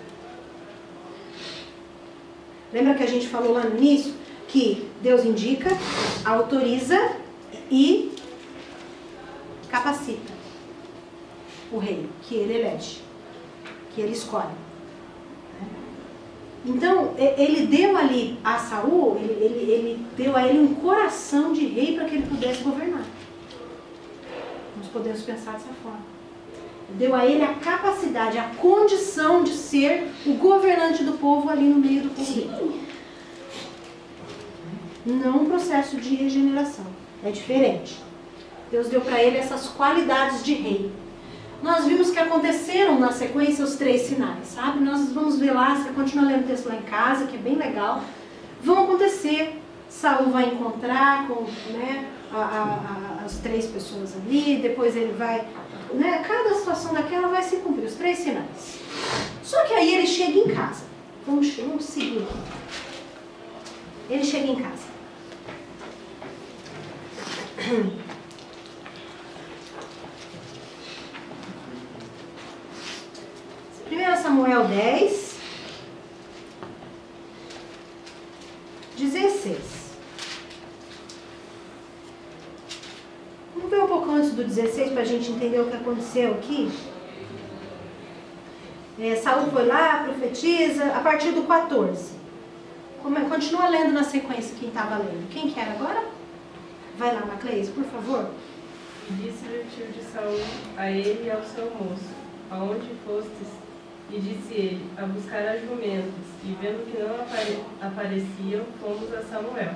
S1: Lembra que a gente falou lá no início que Deus indica, autoriza e capacita o rei, que ele elege, que ele escolhe. Então, ele deu ali a Saul, ele deu a ele um coração de rei para que ele pudesse governar. Nós podemos pensar dessa forma. Deu a ele a capacidade, a condição de ser o governante do povo ali no meio do povo. Não um processo de regeneração. É diferente. Deus deu para ele essas qualidades de rei. Nós vimos que aconteceram na sequência os 3 sinais, sabe? Nós vamos ver lá, você continua lendo o texto lá em casa, que é bem legal. Vão acontecer, Saul vai encontrar com, né, as 3 pessoas ali, depois ele vai, né, cada situação daquela vai se cumprir, os 3 sinais. Só que aí ele chega em casa. Vamos seguir aqui. Ele chega em casa. 1 Samuel 10, 16. Vamos ver um pouco antes do 16 para a gente entender o que aconteceu aqui. Saul foi lá, profetiza, a partir do 14. Continua lendo na sequência quem estava lendo. Quem que era agora? Vai lá, Macleis, por favor.
S12: Disse-lhe o tio de Saul a ele e ao seu moço: aonde fostes? E disse ele: a buscar as jumentas. E vendo que não apareciam, fomos a Samuel.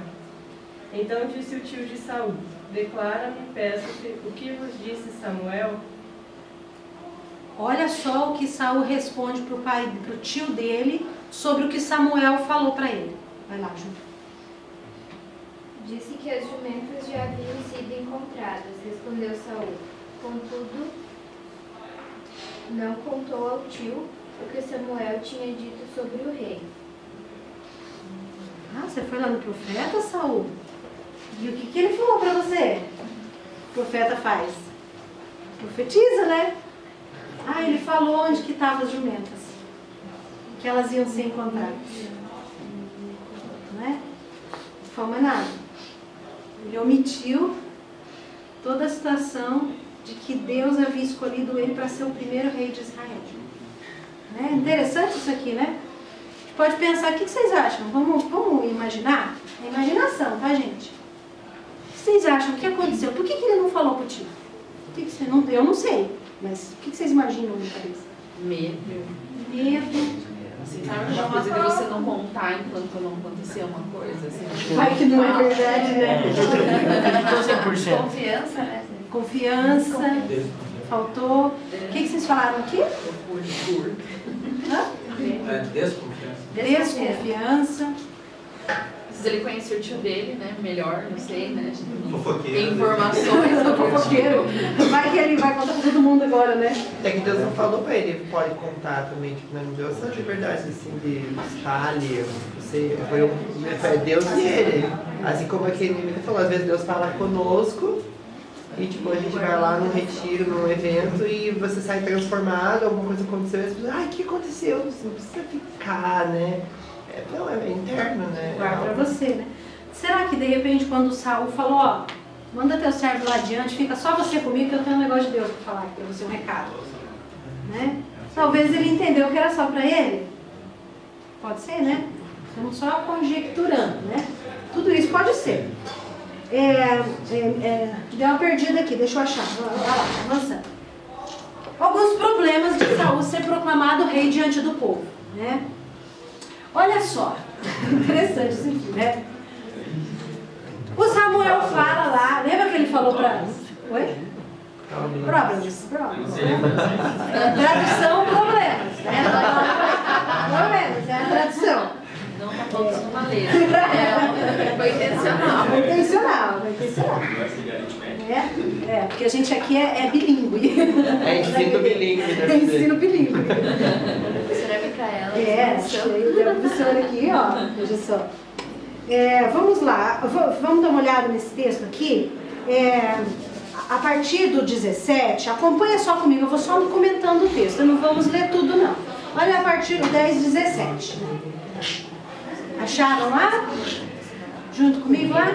S12: Então disse o tio de Saul: declara-me, peço-te, o que vos disse Samuel?
S1: Olha só o que Saul responde para o tio dele sobre o que Samuel falou para ele. Vai lá, Ju.
S2: Disse que as jumentas já haviam sido encontradas, respondeu Saul. Contudo, não contou ao tio o que Samuel tinha dito sobre o rei.
S1: Ah, você foi lá no profeta, Saul? E o que ele falou para você? O profeta faz? Profetiza, né? Ah, ele falou onde que estavam as jumentas. Que elas iam ser encontradas. Não é? Não falou mais nada. Ele omitiu toda a situação de que Deus havia escolhido ele para ser o primeiro rei de Israel. É interessante isso aqui, né? Pode pensar, o que vocês acham? Vamos imaginar? É imaginação, tá, gente? O que vocês acham? O que aconteceu? Por que ele não falou pro tio? Eu não sei, mas o que vocês imaginam na cabeça?
S10: Medo.
S1: Sabe
S10: uma coisa de você não contar enquanto não acontecer uma coisa. Assim,
S1: vai que não é verdade, né?
S5: 100%.
S2: Confiança, né?
S1: Confiança. Faltou. O que vocês falaram aqui?
S13: Desconfiança.
S1: Desconfiança.
S10: Às vezes ele conhecia o tio dele, né? Melhor, não sei, né?
S3: Fofoqueiro.
S10: Tem informações.
S1: Fofoqueiro. Vai que ele vai contar pra todo mundo agora, né?
S3: É que Deus não falou pra ele, pode contar também, tipo, não deu essa liberdade assim de estar ali. Foi Deus e ele. Assim como aquele menino falou, às vezes Deus fala conosco e tipo, a gente vai lá num retiro, num evento e você sai transformado, alguma coisa aconteceu e as pessoas, o que aconteceu? Você não precisa ficar, né? Não, é interno, né?
S1: Guarda pra você, né? Será que de repente quando o Saul falou, ó, manda teu servo lá adiante, fica só você comigo que eu tenho um negócio de Deus pra falar aqui, pra você, um recado. Né? Talvez ele entendeu que era só pra ele. Pode ser, né? Estamos só conjecturando, né? Tudo isso pode ser. Deu uma perdida aqui, deixa eu achar. Vai lá, avançando. Alguns problemas de Saul ser proclamado rei diante do povo, né? Olha só, interessante isso aqui, né? O Samuel fala lá, lembra que ele falou para... Oi? Problemas. Tradução, problemas, né? Problemas, é a tradução.
S10: Não tá falando uma letra. Foi intencional.
S1: Foi intencional. Porque a gente aqui é bilíngue.
S3: É ensino bilíngue.
S1: É ensino bilíngue.
S2: Professora Micaela.
S1: A professora aqui, ó. Veja só. Vamos lá. Vamos dar uma olhada nesse texto aqui. A partir do 17, acompanha só comigo, eu vou só comentando o texto. Não vamos ler tudo, não. Olha a partir do 10, 17. Acharam lá? Junto comigo lá?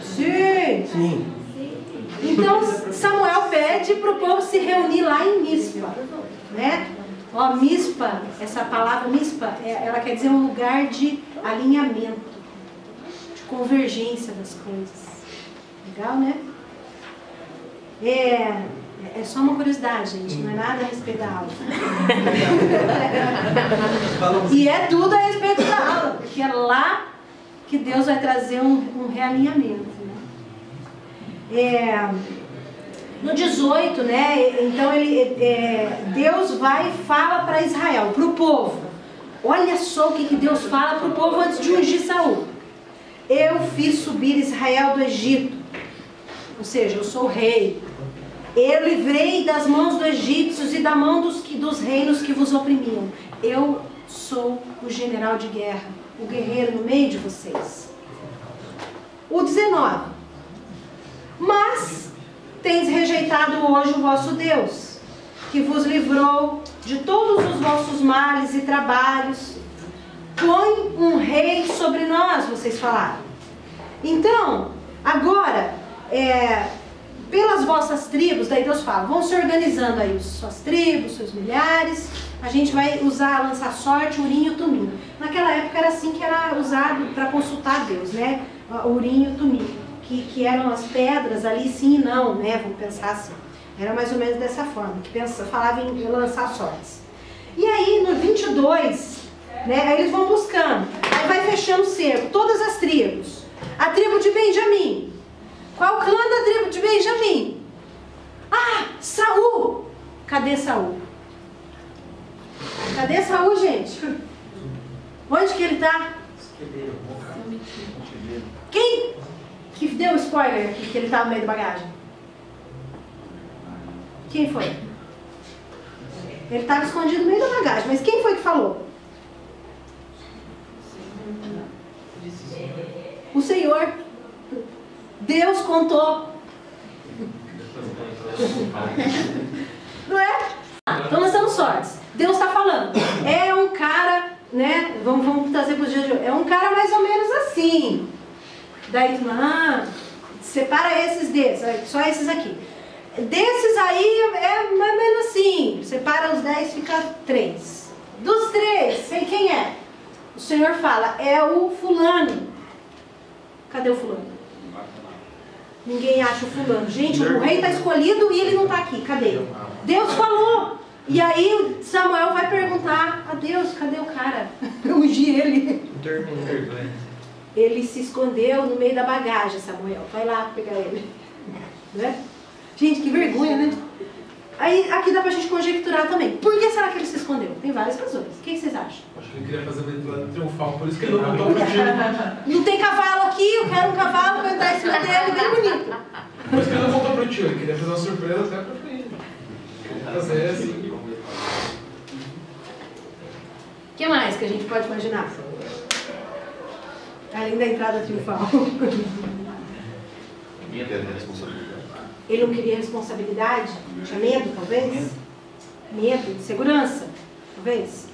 S1: Sim. Então Samuel pede para o povo se reunir lá em Mispa, né? Ó, Mispa, essa palavra Mispa, ela quer dizer um lugar de alinhamento, de convergência das coisas. Legal, né? É só uma curiosidade, gente, não é nada a respeito da aula. E é tudo a respeito da aula, porque é lá que Deus vai trazer um realinhamento. Né? No 18, né? Então Deus vai e fala para Israel, para o povo. Olha só o que Deus fala para o povo antes de ungir Saul. Eu fiz subir Israel do Egito. Ou seja, eu sou o rei. Eu livrei das mãos dos egípcios e da mão dos reinos que vos oprimiam. Eu sou o general de guerra, o guerreiro no meio de vocês. O 19. Mas tens rejeitado hoje o vosso Deus, que vos livrou de todos os vossos males e trabalhos. Põe um rei sobre nós, vocês falaram. Então, agora, pelas vossas tribos, daí Deus fala, vão se organizando aí, suas tribos, seus milhares, a gente vai usar, lançar sorte, urim e tumim. Naquela época era assim que era usado para consultar Deus, né? Urim e tumim, que eram as pedras ali, sim e não, né? Vamos pensar assim. Era mais ou menos dessa forma, que falava em lançar sortes. E aí, no 22, né, aí eles vão buscando, aí vai fechando o cerco, todas as tribos. A tribo de Benjamim. Qual o clã da tribo de Benjamim? Ah, Saul. Cadê Saul? Cadê Saul, gente? Onde que ele está? Quem que deu spoiler aqui que ele estava no meio da bagagem? Quem foi? Ele estava escondido no meio da bagagem, mas quem foi que falou? O Senhor. Deus contou. Não é? Então nós estamos sortes. Deus está falando. É um cara, né? Vamos trazer para os dias de hoje. É um cara mais ou menos assim. Daí tu separa esses desses, só esses aqui. Desses aí é mais ou menos assim. Separa os 10, fica 3. Dos 3, sei quem é. O Senhor fala, é o fulano. Cadê o fulano? Ninguém acha o fulano. Gente, o rei está escolhido e ele não está aqui. Cadê? Deus falou. E aí Samuel vai perguntar a Deus, cadê o cara? Eu ungi ele. Ele se escondeu no meio da bagagem, Samuel. Vai lá pegar ele. Né? Gente, que vergonha, né? Aí aqui dá pra gente conjecturar também. Por que será que ele se escondeu? Tem várias razões. O que vocês acham?
S14: Acho que ele queria fazer aventura triunfal, por isso que ele não montou pro time.
S1: Não tem cavalo aqui, eu quero um cavalo pra entrar em cima dele, bem bonito.
S14: Por isso que ele não montou pro time, ele queria fazer uma surpresa até pra frente. Fazer assim.
S1: O que mais que a gente pode imaginar? Além da entrada triunfal. Ele não queria responsabilidade? Tinha medo, talvez? Medo, insegurança, talvez?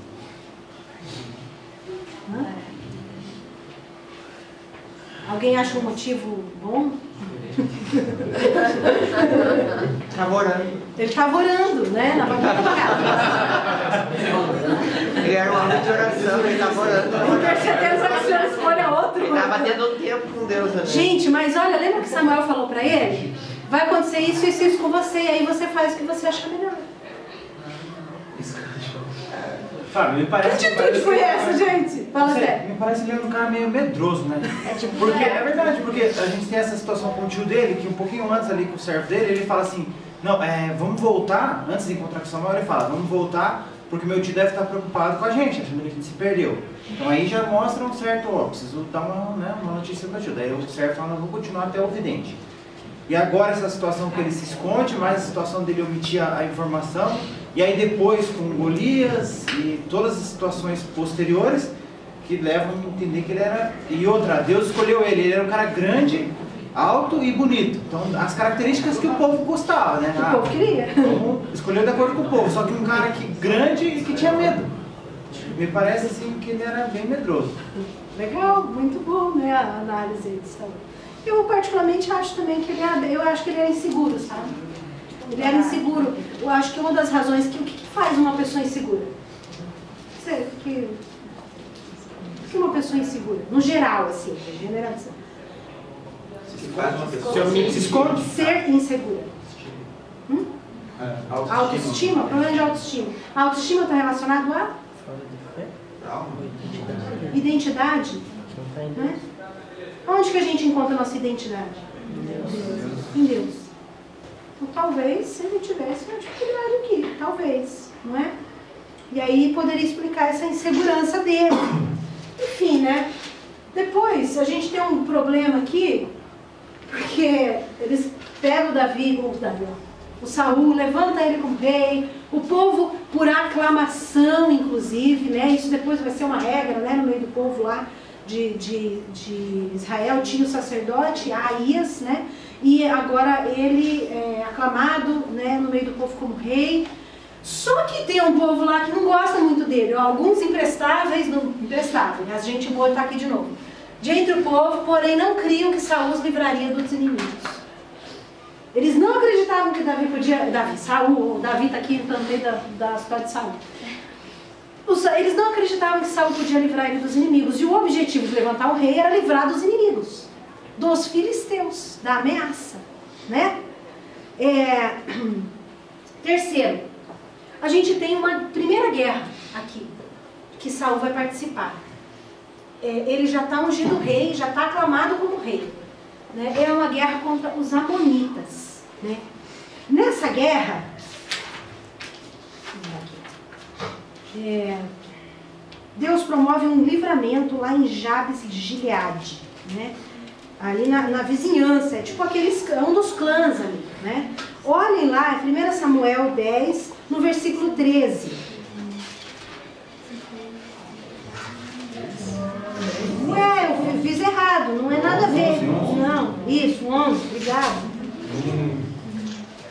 S1: Alguém acha um motivo bom?
S3: Estava orando.
S1: Ele estava orando, né? Na bagagem.
S3: Ele era um homem de oração, ele estava orando.
S1: Intercedendo para que o Senhor escolha outro.
S3: Ele estava tendo tempo com Deus também.
S1: Gente, mas olha, lembra que Samuel falou para ele? Vai acontecer isso e isso com você, e aí você faz o que você acha melhor.
S6: Sabe, me parece.
S1: Que atitude foi essa, gente? Fala sério.
S6: Me parece ele é um cara meio medroso, né? Porque é verdade, porque a gente tem essa situação com o tio dele, que um pouquinho antes ali com o servo dele, ele fala assim, não, vamos voltar, antes de encontrar com Samuel, ele fala, vamos voltar, porque meu tio deve estar preocupado com a gente, achando que a gente se perdeu. Então aí já mostra um certo, preciso dar uma notícia para o tio. Daí o servo fala, não, vou continuar até o vidente. E agora essa situação que ele se esconde, mais a situação dele omitir a informação, e aí depois com Golias e todas as situações posteriores que levam a entender que ele era... E outra, Deus escolheu ele era um cara grande, alto e bonito. Então as características que o povo gostava, né?
S1: O povo queria.
S6: Então, escolheu de acordo com o povo, só que um cara grande e que tinha medo. Me parece assim que ele era bem medroso.
S1: Legal, muito bom, né, a análise de Saul. Eu particularmente acho também que ele era inseguro, sabe? Ele era inseguro. Eu acho que uma das razões o que faz uma pessoa insegura? O que uma pessoa insegura? No geral, assim, generalização.
S6: Se esconde.
S1: Ser insegura. Autoestima, problema de autoestima. A autoestima está relacionado a identidade. Né? Onde que a gente encontra a nossa identidade? em Deus. Então, talvez, se ele tivesse uma dificuldade aqui, talvez, não é? E aí poderia explicar essa insegurança dele. Enfim, né? Depois, a gente tem um problema aqui, porque eles pegam o Saul, levanta ele como rei, o povo por aclamação, inclusive, né? Isso depois vai ser uma regra, né? No meio do povo lá de Israel tinha o sacerdote Aías, né? E agora ele é aclamado, né, no meio do povo como rei. Só que tem um povo lá que não gosta muito dele. Alguns imprestáveis, não imprestáveis, a gente boa está aqui de novo. De entre o povo, porém não criam que Saul os livraria dos inimigos. Eles não acreditavam que Davi está aqui no meio da história de Saul. Eles não acreditavam que Saul podia livrar ele dos inimigos. E o objetivo de levantar o rei era livrar dos inimigos, dos filisteus, da ameaça, né? Terceiro, a gente tem uma primeira guerra aqui, que Saul vai participar. Ele já está ungido rei, já está aclamado como rei, né? É uma guerra contra os amonitas, né? Nessa guerra, Deus promove um livramento lá em Jabes de Gileade, né? Ali na vizinhança, é tipo um dos clãs ali, né? Olhem lá, 1 Samuel 10, no versículo 13. Ué, eu fiz errado, não é nada a ver. Não, isso, 11, obrigado.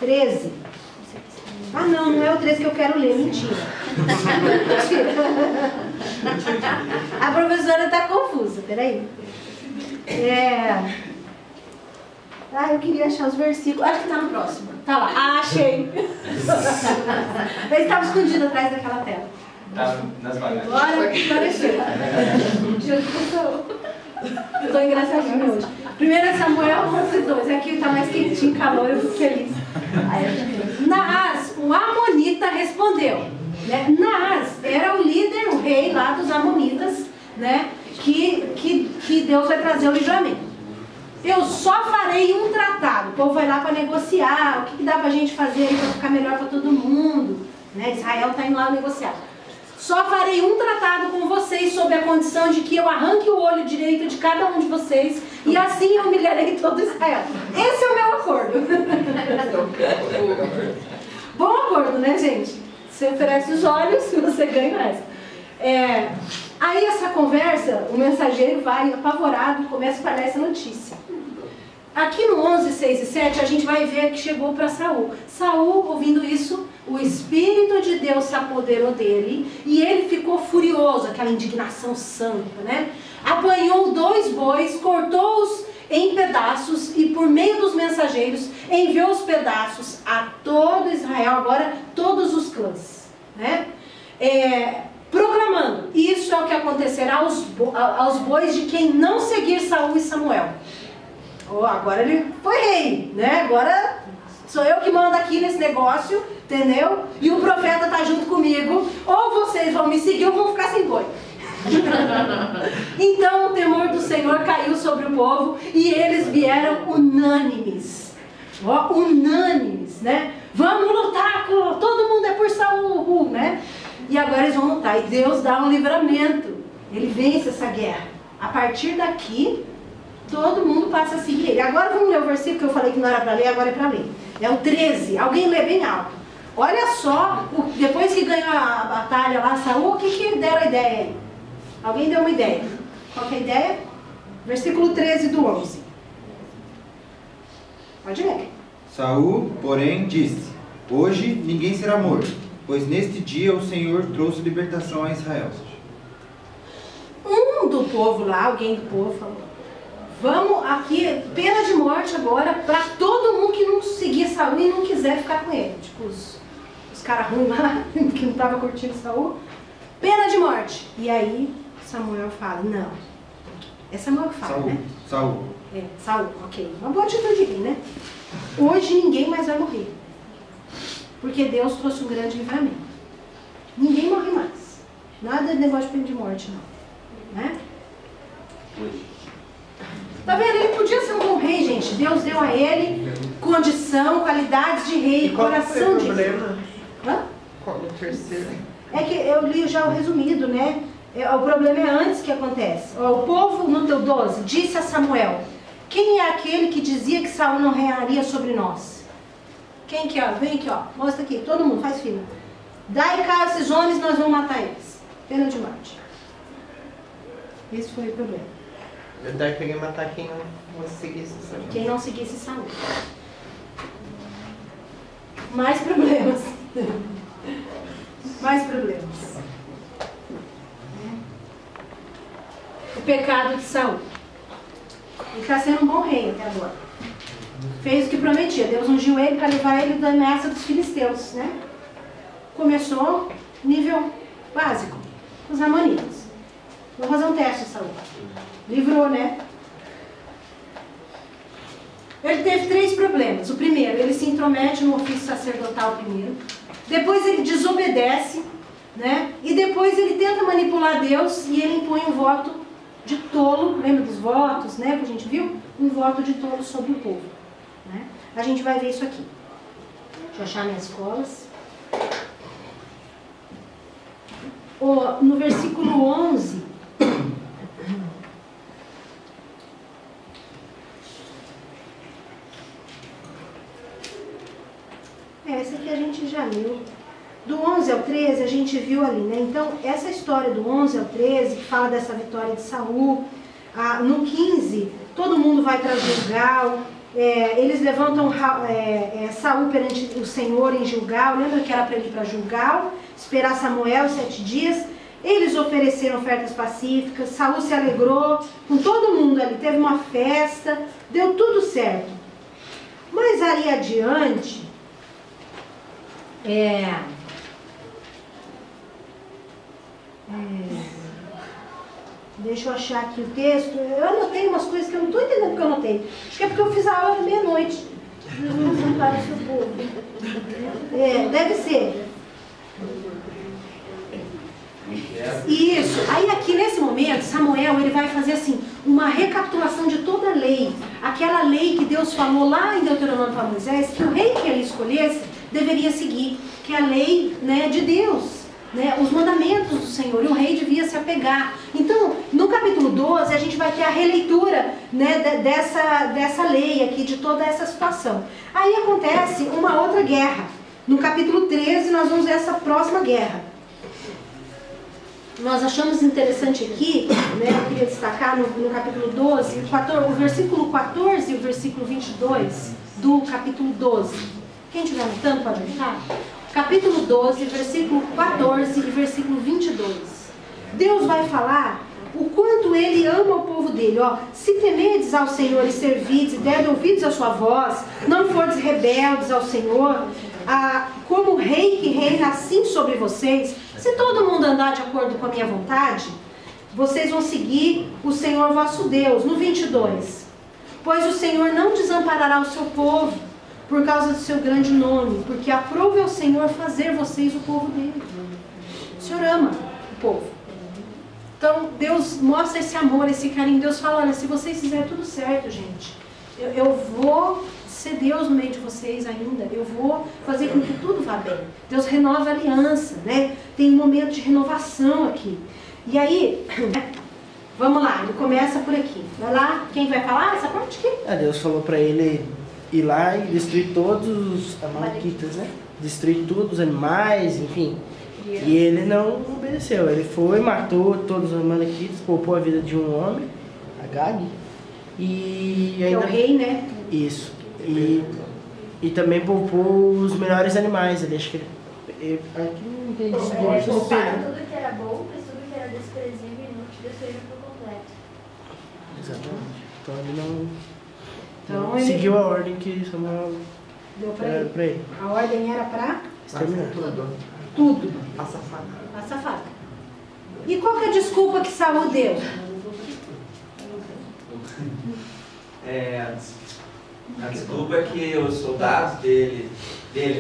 S1: 13. Ah, não é o 13 que eu quero ler, mentira. A professora está confusa, peraí. Eu queria achar os versículos. Acho que está no próximo. Tá lá. Ah, achei. Ele estava escondido atrás daquela tela.
S8: Tá nas bagagens.
S1: Agora apareceu. Eu estou engraçadinha hoje. 1 Samuel 11:2. Aqui está mais quentinho, calor, eu fico feliz. Naás, o amonita, respondeu. Né? Naás era o líder, o rei lá dos amonitas, né? Que Deus vai trazer o livramento. Eu só farei um tratado. O povo vai lá para negociar. O que dá para a gente fazer aí para ficar melhor para todo mundo, né? Israel está indo lá negociar. Só farei um tratado com vocês sob a condição de que eu arranque o olho direito de cada um de vocês e assim eu humilharei todo Israel. Esse é o meu acordo. Bom acordo, né, gente? Você oferece os olhos e você ganha essa. Aí essa conversa, o mensageiro vai apavorado e começa a espalhar essa notícia. Aqui no 11, 6 e 7 a gente vai ver que chegou para Saul. Saul, ouvindo isso, o Espírito de Deus se apoderou dele e ele ficou furioso, aquela indignação santa, né? Apanhou 2 bois, cortou-os em pedaços e por meio dos mensageiros enviou os pedaços a todo Israel, agora todos os clãs, né? Proclamando, isso é o que acontecerá aos bois de quem não seguir Saul e Samuel. Agora ele foi rei, né? Agora sou eu que mando aqui nesse negócio, entendeu? E o profeta está junto comigo. Ou vocês vão me seguir ou vão ficar sem boi. Então o temor do Senhor caiu sobre o povo e eles vieram unânimes. Unânimes, né? Vamos lutar, todo mundo é por Saul, né? E agora eles vão lutar. E Deus dá um livramento. Ele vence essa guerra. A partir daqui, todo mundo passa a seguir ele. Agora vamos ler o versículo que eu falei que não era para ler, agora é para ler. É o 13. Alguém lê bem alto. Olha só, depois que ganhou a batalha lá, Saul, o que deram a ideia aí? Alguém deu uma ideia? Qual que é a ideia? Versículo 13 do 11. Pode ler.
S6: Saul, porém, disse: hoje ninguém será morto, pois neste dia o Senhor trouxe libertação a Israel.
S1: Um do povo lá, alguém do povo falou: vamos aqui, pena de morte agora para todo mundo que não seguir Saul e não quiser ficar com ele. Tipo os caras ruins lá, que não estavam curtindo Saul. Pena de morte. E aí Samuel fala: não. É Samuel que fala,
S6: Saul,
S1: né?
S6: Saul.
S1: Saul, ok. Uma boa atitude aqui, né? Hoje ninguém mais vai morrer. Porque Deus trouxe um grande livramento. Ninguém morre mais. Nada de negócio de pena de morte, não. Né? Tá vendo? Ele podia ser um bom rei, gente. gente. Deus deu a ele condição, qualidades de rei,
S3: E qual
S1: coração de rei.
S3: problema?
S1: Hã?
S3: Qual o terceiro?
S1: É que eu li já o resumido, né? O problema é antes que acontece. Ó, o povo, no teu 12, disse a Samuel: quem é aquele que dizia que Saul não reinaria sobre nós? Quem que é? Vem aqui, ó. Mostra aqui. Todo mundo, faz fila. Dai cá esses homens, nós vamos matar eles. Pena de morte. Esse foi o problema.
S3: Daí peguei e matar quem não seguisse Saul.
S1: Quem não seguisse Saul. Mais problemas. Mais problemas. O pecado de Saul. Ele está sendo um bom rei até agora. Fez o que prometia. Deus ungiu ele para levar ele da ameaça dos filisteus, né? Começou nível básico, os amonitas. Vou fazer um teste, Saul. Livrou, né? Ele teve 3 problemas. O primeiro, ele se intromete no ofício sacerdotal primeiro. Depois ele desobedece, né? E depois ele tenta manipular Deus e ele impõe um voto de tolo. Lembra dos votos, né? Que a gente viu? Um voto de tolo sobre o povo, né? A gente vai ver isso aqui. Deixa eu achar minhas colas. No versículo 11... Essa aqui a gente já leu. Do 11 ao 13 a gente viu ali, né? Então, essa história do 11 ao 13, que fala dessa vitória de Saul. No 15, todo mundo vai para Gilgal. Eles levantam Saul perante o Senhor em Gilgal. Lembra que era para ele ir para Gilgal? Esperar Samuel 7 dias. Eles ofereceram ofertas pacíficas. Saul se alegrou com todo mundo ali. Teve uma festa. Deu tudo certo. Mas ali adiante... Deixa eu achar aqui o texto. Eu anotei umas coisas que eu não estou entendendo porque eu anotei. Acho que é porque eu fiz a aula de meia-noite. Deve ser. Isso. Aí aqui nesse momento, Samuel ele vai fazer assim uma recapitulação de toda a lei. Aquela lei que Deus falou lá em Deuteronômio para Moisés, que o rei que ele escolhesse deveria seguir, que é a lei, né, de Deus, né, os mandamentos do Senhor, e o rei devia se apegar. Então, no capítulo 12, a gente vai ter a releitura, né, dessa lei aqui, de toda essa situação. Aí acontece uma outra guerra. No capítulo 13, nós vamos ver essa próxima guerra. Nós achamos interessante aqui, né, eu queria destacar no capítulo 12, o versículo 14 e o versículo 22 do capítulo 12. Quem estiver anotando pode anotar. Capítulo 12, versículo 14 e versículo 22. Deus vai falar o quanto Ele ama o povo dele. Ó, se temerdes ao Senhor e servirdes e derdes ouvidos à sua voz, não fordes rebeldes ao Senhor, como o rei que reina assim sobre vocês, se todo mundo andar de acordo com a minha vontade, vocês vão seguir o Senhor vosso Deus. No 22. Pois o Senhor não desamparará o seu povo, por causa do seu grande nome, porque aprove ao Senhor fazer vocês o povo dele. O Senhor ama o povo. Então, Deus mostra esse amor, esse carinho. Deus fala, olha, se vocês fizerem tudo certo, gente, eu vou ser Deus no meio de vocês ainda. Eu vou fazer com que tudo vá bem. Deus renova a aliança, né? Tem um momento de renovação aqui. E aí, vamos lá, ele começa por aqui. Vai lá, quem vai falar essa parte aqui?
S5: Deus falou para ele ir lá e destruir todos os amalequitas, né? Destruir todos os animais, enfim. E ele não obedeceu. Ele foi, matou todos os amalequitas, poupou a vida de um homem, Agag. E ainda...
S1: é o rei, né?
S5: Isso. E também poupou os melhores animais. Ele acho que ele... Aqui não entendi.
S2: Tudo que era bom, mas tudo que era desprezível e inútil destruíram por completo.
S5: Exatamente. Então ele não...
S1: Então,
S5: seguiu a ordem que Samuel
S1: deu para ele.
S5: ele.
S1: A ordem era para
S5: exterminar
S1: tudo.
S3: Passa a faca.
S1: Passa a faca. E qual que é a desculpa que Saul deu?
S15: A desculpa é que os soldados dele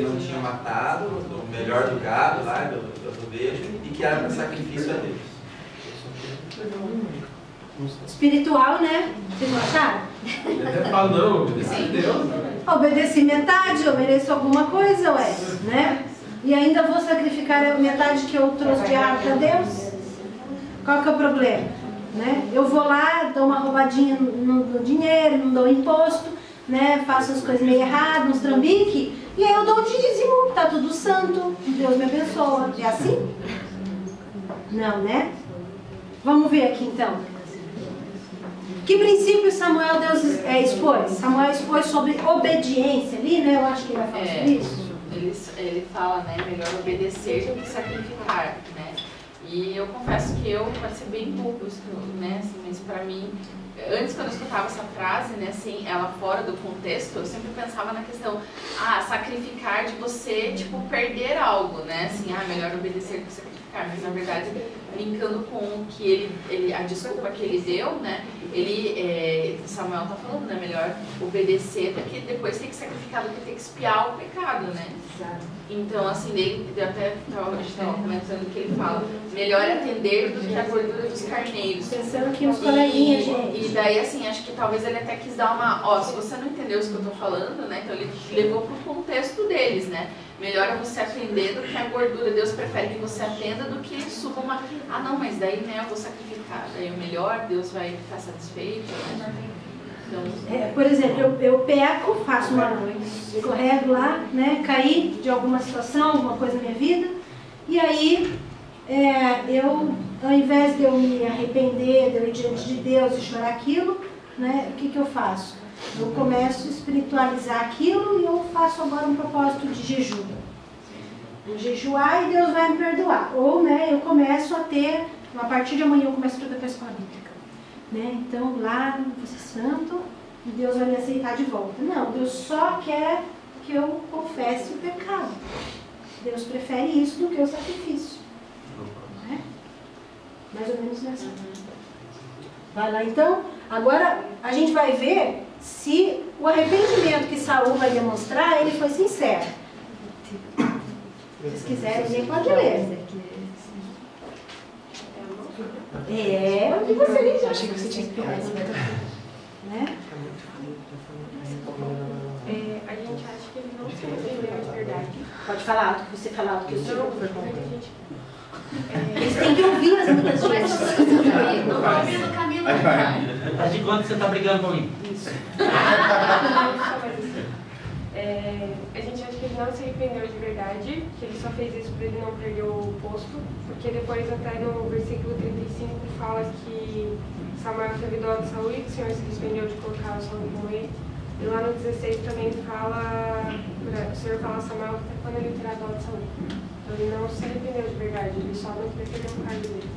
S15: não tinham matado o melhor do gado lá, do ovelha, e que era para sacrifício a Deus.
S1: espiritual, né? Vocês não acharam?
S14: Ele até fala, não, obedeci a Deus.
S1: Obedeci metade, eu mereço alguma coisa, ué, né? E ainda vou sacrificar a metade que eu trouxe de água para Deus? Qual que é o problema? Né? Eu vou lá, dou uma roubadinha no dinheiro, não dou imposto, né? Faço as coisas meio erradas, uns trambique, e aí eu dou o dízimo, tá tudo santo, Deus me abençoa. É assim? Não, né? Vamos ver aqui então. Que princípio Samuel Deus expôs? Samuel expôs sobre obediência ali, né? Eu acho que ele vai falar sobre isso.
S10: Ele fala, né? Melhor obedecer do que sacrificar, né? E eu confesso que eu pode ser bem burro, né? Assim, mas pra mim, antes quando eu escutava essa frase, né? Assim, ela fora do contexto, eu sempre pensava na questão, sacrificar de você, tipo, perder algo, né? Assim, melhor obedecer do que sacrificar. Mas na verdade, brincando com o que a desculpa que ele deu, né? Samuel tá falando, né? Melhor obedecer do que depois ter que sacrificar, do que ter que espiar o pecado, né? Exato. Então, assim, ele até estava comentando que ele fala, melhor atender do que a gordura dos carneiros.
S1: Pensando aqui nos coleguinhas, gente.
S10: E daí, assim, acho que talvez ele até quis dar se você não entendeu isso que eu tô falando, né? Então ele levou pro contexto deles, né? Melhor é você atender do que a gordura. Deus prefere que você atenda do que suba uma... não, mas daí, né, eu vou sacrificar. Daí o melhor, Deus vai ficar satisfeito, né? Então...
S1: por exemplo, eu peco, faço escorrego lá, né, caí de alguma situação, alguma coisa na minha vida, e aí ao invés de eu me arrepender, de eu ir diante de Deus e chorar aquilo, né, o que eu faço? Eu começo a espiritualizar aquilo e eu faço agora um propósito de jejum. Vou jejuar e Deus vai me perdoar. Ou, né, eu começo a ter, a partir de amanhã eu começo a frequentar a escola bíblica. Né? Então, lá, vou ser santo e Deus vai me aceitar de volta. Não, Deus só quer que eu confesse o pecado. Deus prefere isso do que o sacrifício. Né? Mais ou menos assim. Vai lá, então. Agora, a gente vai ver se o arrependimento que Saul vai demonstrar, ele foi sincero. Se vocês quiserem, nem pode ler. O que você já achei que você tinha esperado. Né?
S4: A gente acha que ele não se arrependeu de verdade.
S1: Pode falar alto, que você falar alto que eu sei. Eles têm que ouvir as muitas vezes.
S2: Não estou ouvindo o Camilo.
S16: Faz de conta que você está brigando comigo.
S4: Isso. A gente acha que ele não se arrependeu de verdade, que ele só fez isso para ele não perder o posto, porque depois até no versículo 35 fala que Samuel teve dó de Saul e que o Senhor se arrependeu de colocar o Saul com ele. E lá no 16 também fala, o Senhor fala a Samuel até quando ele terá dó de Saul. Então ele não se arrependeu de verdade, ele só não queria perder o cargo dele.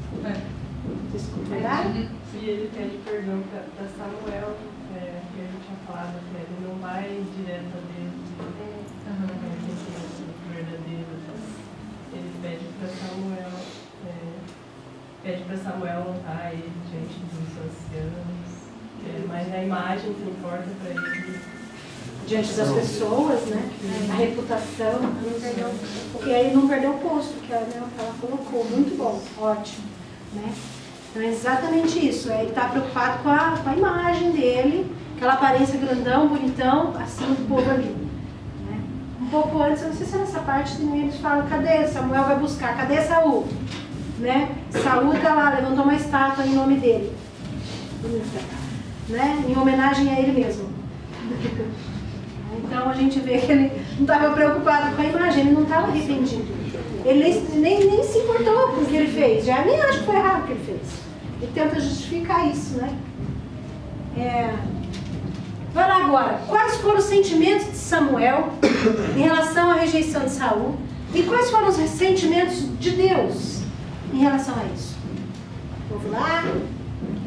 S1: Desculpa, verdade?
S12: E ele pede perdão para Samuel, que a gente tinha falado, que ele não vai direto a Deus, verdadeiro. Ele pede para Samuel honrar ele diante dos anciãos, mas a imagem que importa para ele.
S1: Diante das pessoas, né? A reputação, porque aí ele não perdeu o posto que ela colocou. Muito bom, ótimo. Né? Então é exatamente isso. Ele está preocupado com a imagem dele, aquela aparência grandão, bonitão, assim do povo ali. Né? Um pouco antes, eu não sei se é nessa parte, eles falam, cadê? Samuel vai buscar, cadê Saul? Né? Saul está lá, levantou uma estátua em nome dele. Né? Em homenagem a ele mesmo. Então a gente vê que ele não estava preocupado com a imagem, ele não estava arrependido. Ele nem se importou com o que ele fez, já nem acho que foi errado o que ele fez. Ele tenta justificar isso, né? Vai lá agora, quais foram os sentimentos de Samuel em relação à rejeição de Saul e quais foram os sentimentos de Deus em relação a isso? Vamos lá,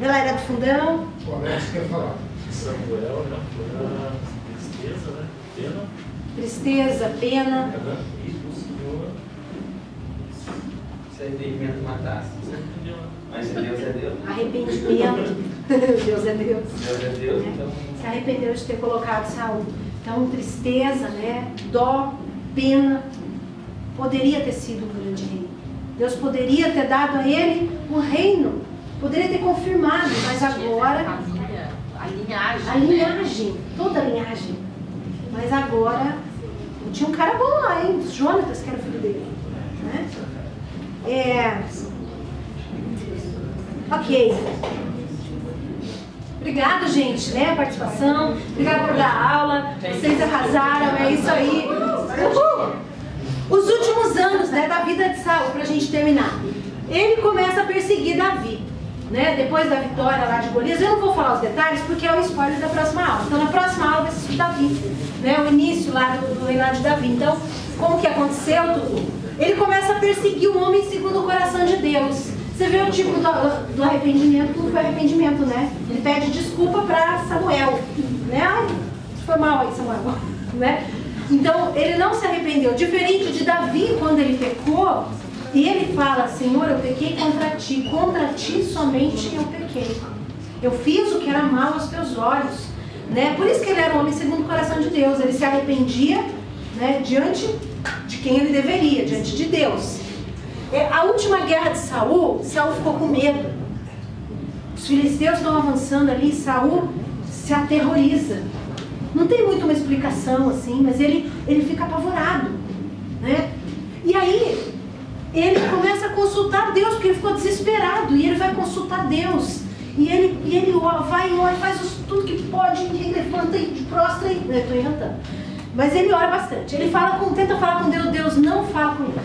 S1: ela era do fundão.
S14: O Alex quer falar.
S16: Samuel já foi a tristeza, né? Pena.
S1: Tristeza, pena.
S16: E o Senhor.
S15: Se arrependimento matasse. Mas Deus é Deus.
S1: Arrependimento. Deus é Deus.
S15: Deus é Deus, então.
S1: Se arrependeu de ter colocado Saul. Então, tristeza, né? Dó, pena. Poderia ter sido um grande rei. Deus poderia ter dado a ele o reino Poderia ter confirmado, mas agora... A linhagem, toda a linhagem. Mas agora, tinha um cara bom lá, hein? Jonatas, que era o filho dele. Né? Ok. Obrigado, gente, né? A participação. Obrigado por dar aula. Vocês arrasaram, é isso aí. Os últimos anos, né, da vida de Saul, pra gente terminar. Ele começa a perseguir Davi. Né? Depois da vitória lá de Golias, eu não vou falar os detalhes porque é o spoiler da próxima aula. Então na próxima aula vai ser Davi, né? O início lá do reinado de Davi. Então, como que aconteceu tudo? Ele começa a perseguir o homem segundo o coração de Deus. Você vê o tipo do arrependimento, não foi arrependimento, né? Ele pede desculpa para Samuel, né? Ai, foi mal aí, Samuel, né? Então, ele não se arrependeu. Diferente de Davi, quando ele pecou, e ele fala, Senhor, eu pequei contra ti somente eu pequei. Eu fiz o que era mal aos teus olhos. Né? Por isso que ele era um homem segundo o coração de Deus. Ele se arrependia, né, diante de quem ele deveria, diante de Deus. A última guerra de Saul ficou com medo. Os filisteus estão avançando ali, Saul se aterroriza. Não tem muito uma explicação assim, mas ele fica apavorado. Né? E aí... ele começa a consultar Deus, porque ele ficou desesperado, e ele vai consultar Deus, e ele vai e ora, faz tudo que pode, e levanta e prostra, eu estou inventando, mas ele ora bastante, ele tenta falar com Deus, Deus não fala com ele,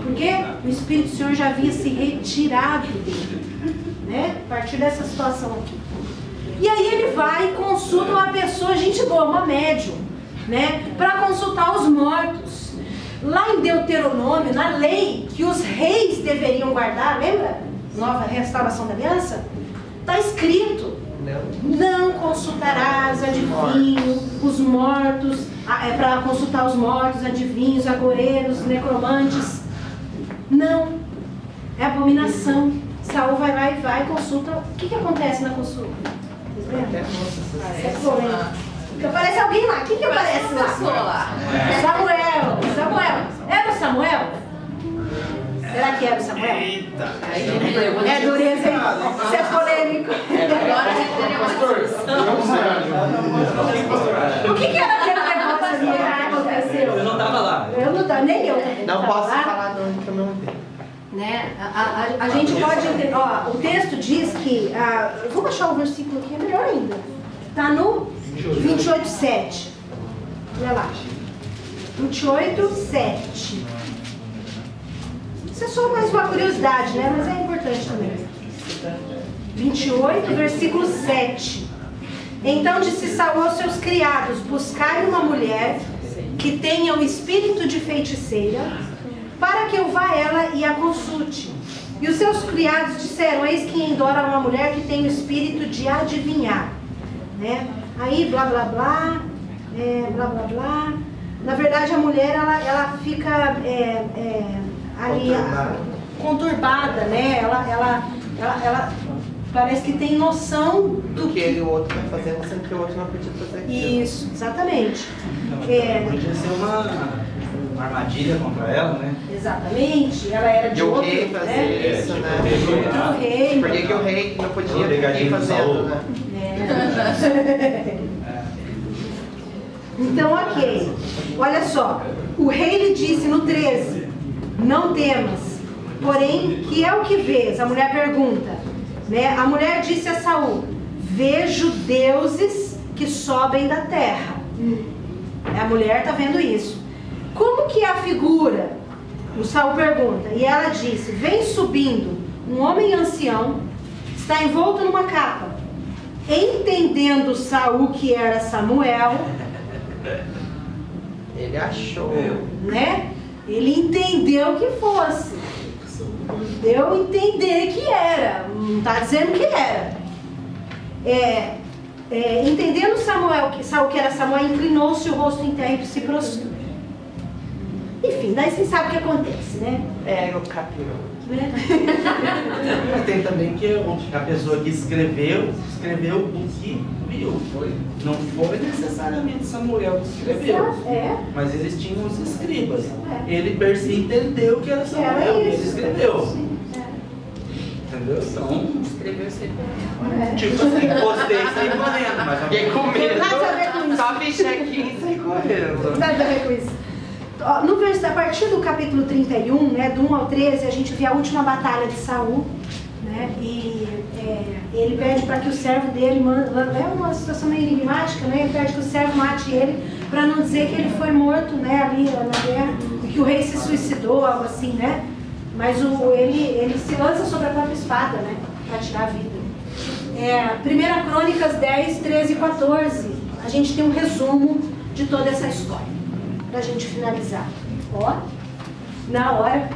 S1: porque o Espírito do Senhor já havia se retirado dele, né? A partir dessa situação aqui. E aí ele vai e consulta uma pessoa, gente boa, uma médium, né? Para consultar os mortos. Lá em Deuteronômio, na lei que os reis deveriam guardar, lembra? Nova restauração da aliança? Está escrito: não consultarás adivinho, os mortos, para consultar os mortos, adivinhos, agoreiros, necromantes. Não, é abominação. Saul vai lá e consulta. O que acontece na consulta? Vocês lembram? Aparece alguém lá. Quem que aparece lá? Samuel. Era o Samuel? Será que era o Samuel?
S3: Eita.
S1: É dureza, hein? Isso é polêmico. O que era aquele negócio ali que aconteceu?
S13: Eu não estava lá.
S1: Eu não estava, nem eu.
S3: Não posso falar de onde que eu não vi.
S1: Né? A gente pode entender. Ó, o texto diz que... vou baixar o versículo aqui, é melhor ainda. Está no 28:7. Olha lá. 28:7. Isso é só mais uma curiosidade, né? Mas é importante também. 28, versículo 7. Então disse Saul aos seus criados: buscai uma mulher que tenha o espírito de feiticeira, para que eu vá a ela e a consulte. E os seus criados disseram: eis que endora uma mulher que tem o espírito de adivinhar. Né? Aí blá blá blá, blá blá blá. Na verdade a mulher ela fica ali conturbada, né? Ela parece que tem noção do que
S3: o outro está fazendo, sendo que o outro não podia fazer aquilo.
S1: Isso, exatamente.
S13: Podia ser uma armadilha contra ela, né?
S1: Exatamente. Ela era de outro,
S3: rei fazer,
S1: né?
S3: isso, né?
S1: Outro rei.
S3: Por que o rei não podia ir fazendo, né?
S1: Então, ok. Olha só. O rei lhe disse no 13: não temas, porém, que é o que vês? A mulher pergunta, né? A mulher disse a Saul: vejo deuses que sobem da terra. A mulher está vendo isso. Como que é a figura? O Saul pergunta. E ela disse: vem subindo um homem ancião, está envolto numa capa. Entendendo Saul que era Samuel,
S3: ele achou,
S1: né? Ele entendeu que fosse. Deu a entender que era. Não está dizendo que era. Entendendo Saul que era Samuel, inclinou-se o rosto em terra e se prostrou. Enfim, daí você sabe o que acontece, né?
S3: O capítulo.
S13: Mas tem também que a pessoa que escreveu o que viu. Não foi necessariamente Samuel que escreveu. Mas eles tinham os escribas. Ele entendeu que era Samuel, ele escreveu. Entendeu? Então,
S10: deveu ser
S13: Tipo assim, postei e saí correndo, mas
S3: Fiquei com medo.
S1: Nada a ver com isso.
S3: Só vi check-in e saí correndo.
S1: Nada a ver com isso. Ó, no verso, a partir do capítulo 31, né, do 1 ao 13, a gente vê a última batalha de Saul, né, e ele pede para que o servo dele, é uma situação meio enigmática, né, ele pede que o servo mate ele, para não dizer que ele foi morto, né, ali na guerra, e que o rei se suicidou, algo assim, né, mas ele se lança sobre a própria espada, né, para tirar a vida. 1 Crônicas 10, 13 e 14, a gente tem um resumo de toda essa história, para a gente finalizar. Ó, na hora,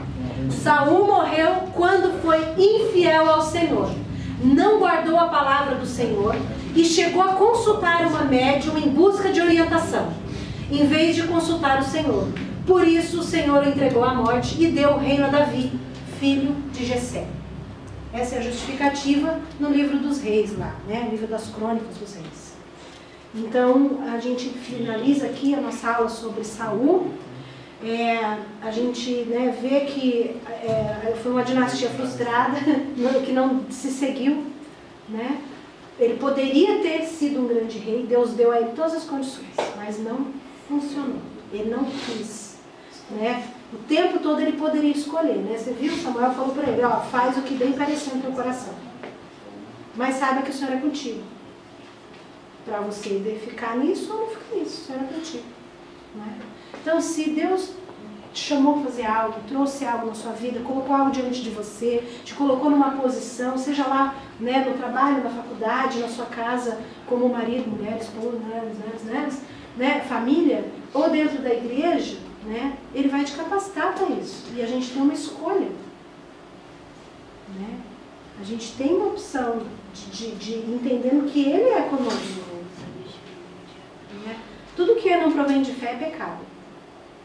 S1: Saul morreu quando foi infiel ao Senhor, não guardou a palavra do Senhor e chegou a consultar uma médium em busca de orientação, em vez de consultar o Senhor. Por isso o Senhor o entregou à morte e deu o reino a Davi, filho de Jessé. Essa é a justificativa no livro dos reis lá, né? No livro das crônicas dos reis. Então, a gente finaliza aqui a nossa aula sobre Saul. A gente, né, vê que foi uma dinastia frustrada, que não se seguiu, né? Ele poderia ter sido um grande rei, Deus deu a ele todas as condições, mas não funcionou, ele não quis, né? O tempo todo ele poderia escolher, né? Você viu? Samuel falou para ele, ó, faz o que bem parecer no teu coração, mas saiba que o Senhor é contigo, para você ficar nisso ou não ficar nisso, o Senhor é contigo, né? Então, se Deus te chamou para fazer algo, trouxe algo na sua vida, colocou algo diante de você, te colocou numa posição, seja lá, né, no trabalho, na faculdade, na sua casa, como marido, mulher, esposa, né, família, ou dentro da igreja, né, ele vai te capacitar para isso. E a gente tem uma escolha, né? A gente tem uma opção de entendendo que ele é conosco. Né? Tudo que não provém de fé é pecado.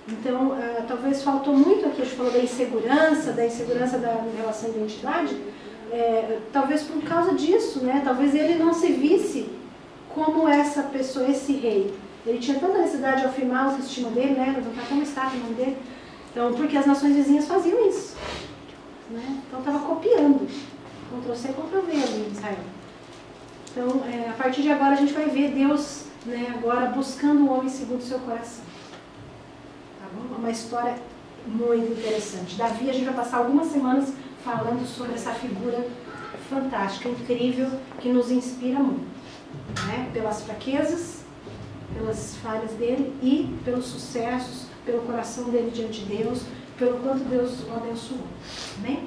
S1: Então, talvez faltou muito aqui, a gente falou da insegurança da relação de identidade, talvez por causa disso, né? Talvez ele não se visse como essa pessoa, esse rei. Ele tinha tanta necessidade de afirmar a autoestima dele, né? Levantar até uma estátua no nome dele. Então, porque as nações vizinhas faziam isso, né? Então, estava copiando. Ctrl-C, Ctrl-V ali em Israel. Então, a partir de agora, a gente vai ver Deus, né, agora buscando o homem segundo o seu coração. Tá bom? É uma história muito interessante. Davi, a gente vai passar algumas semanas falando sobre essa figura fantástica, incrível, que nos inspira muito, né? Pelas fraquezas, pelas falhas dele e pelos sucessos, pelo coração dele diante de Deus, pelo quanto Deus o abençoou. Amém?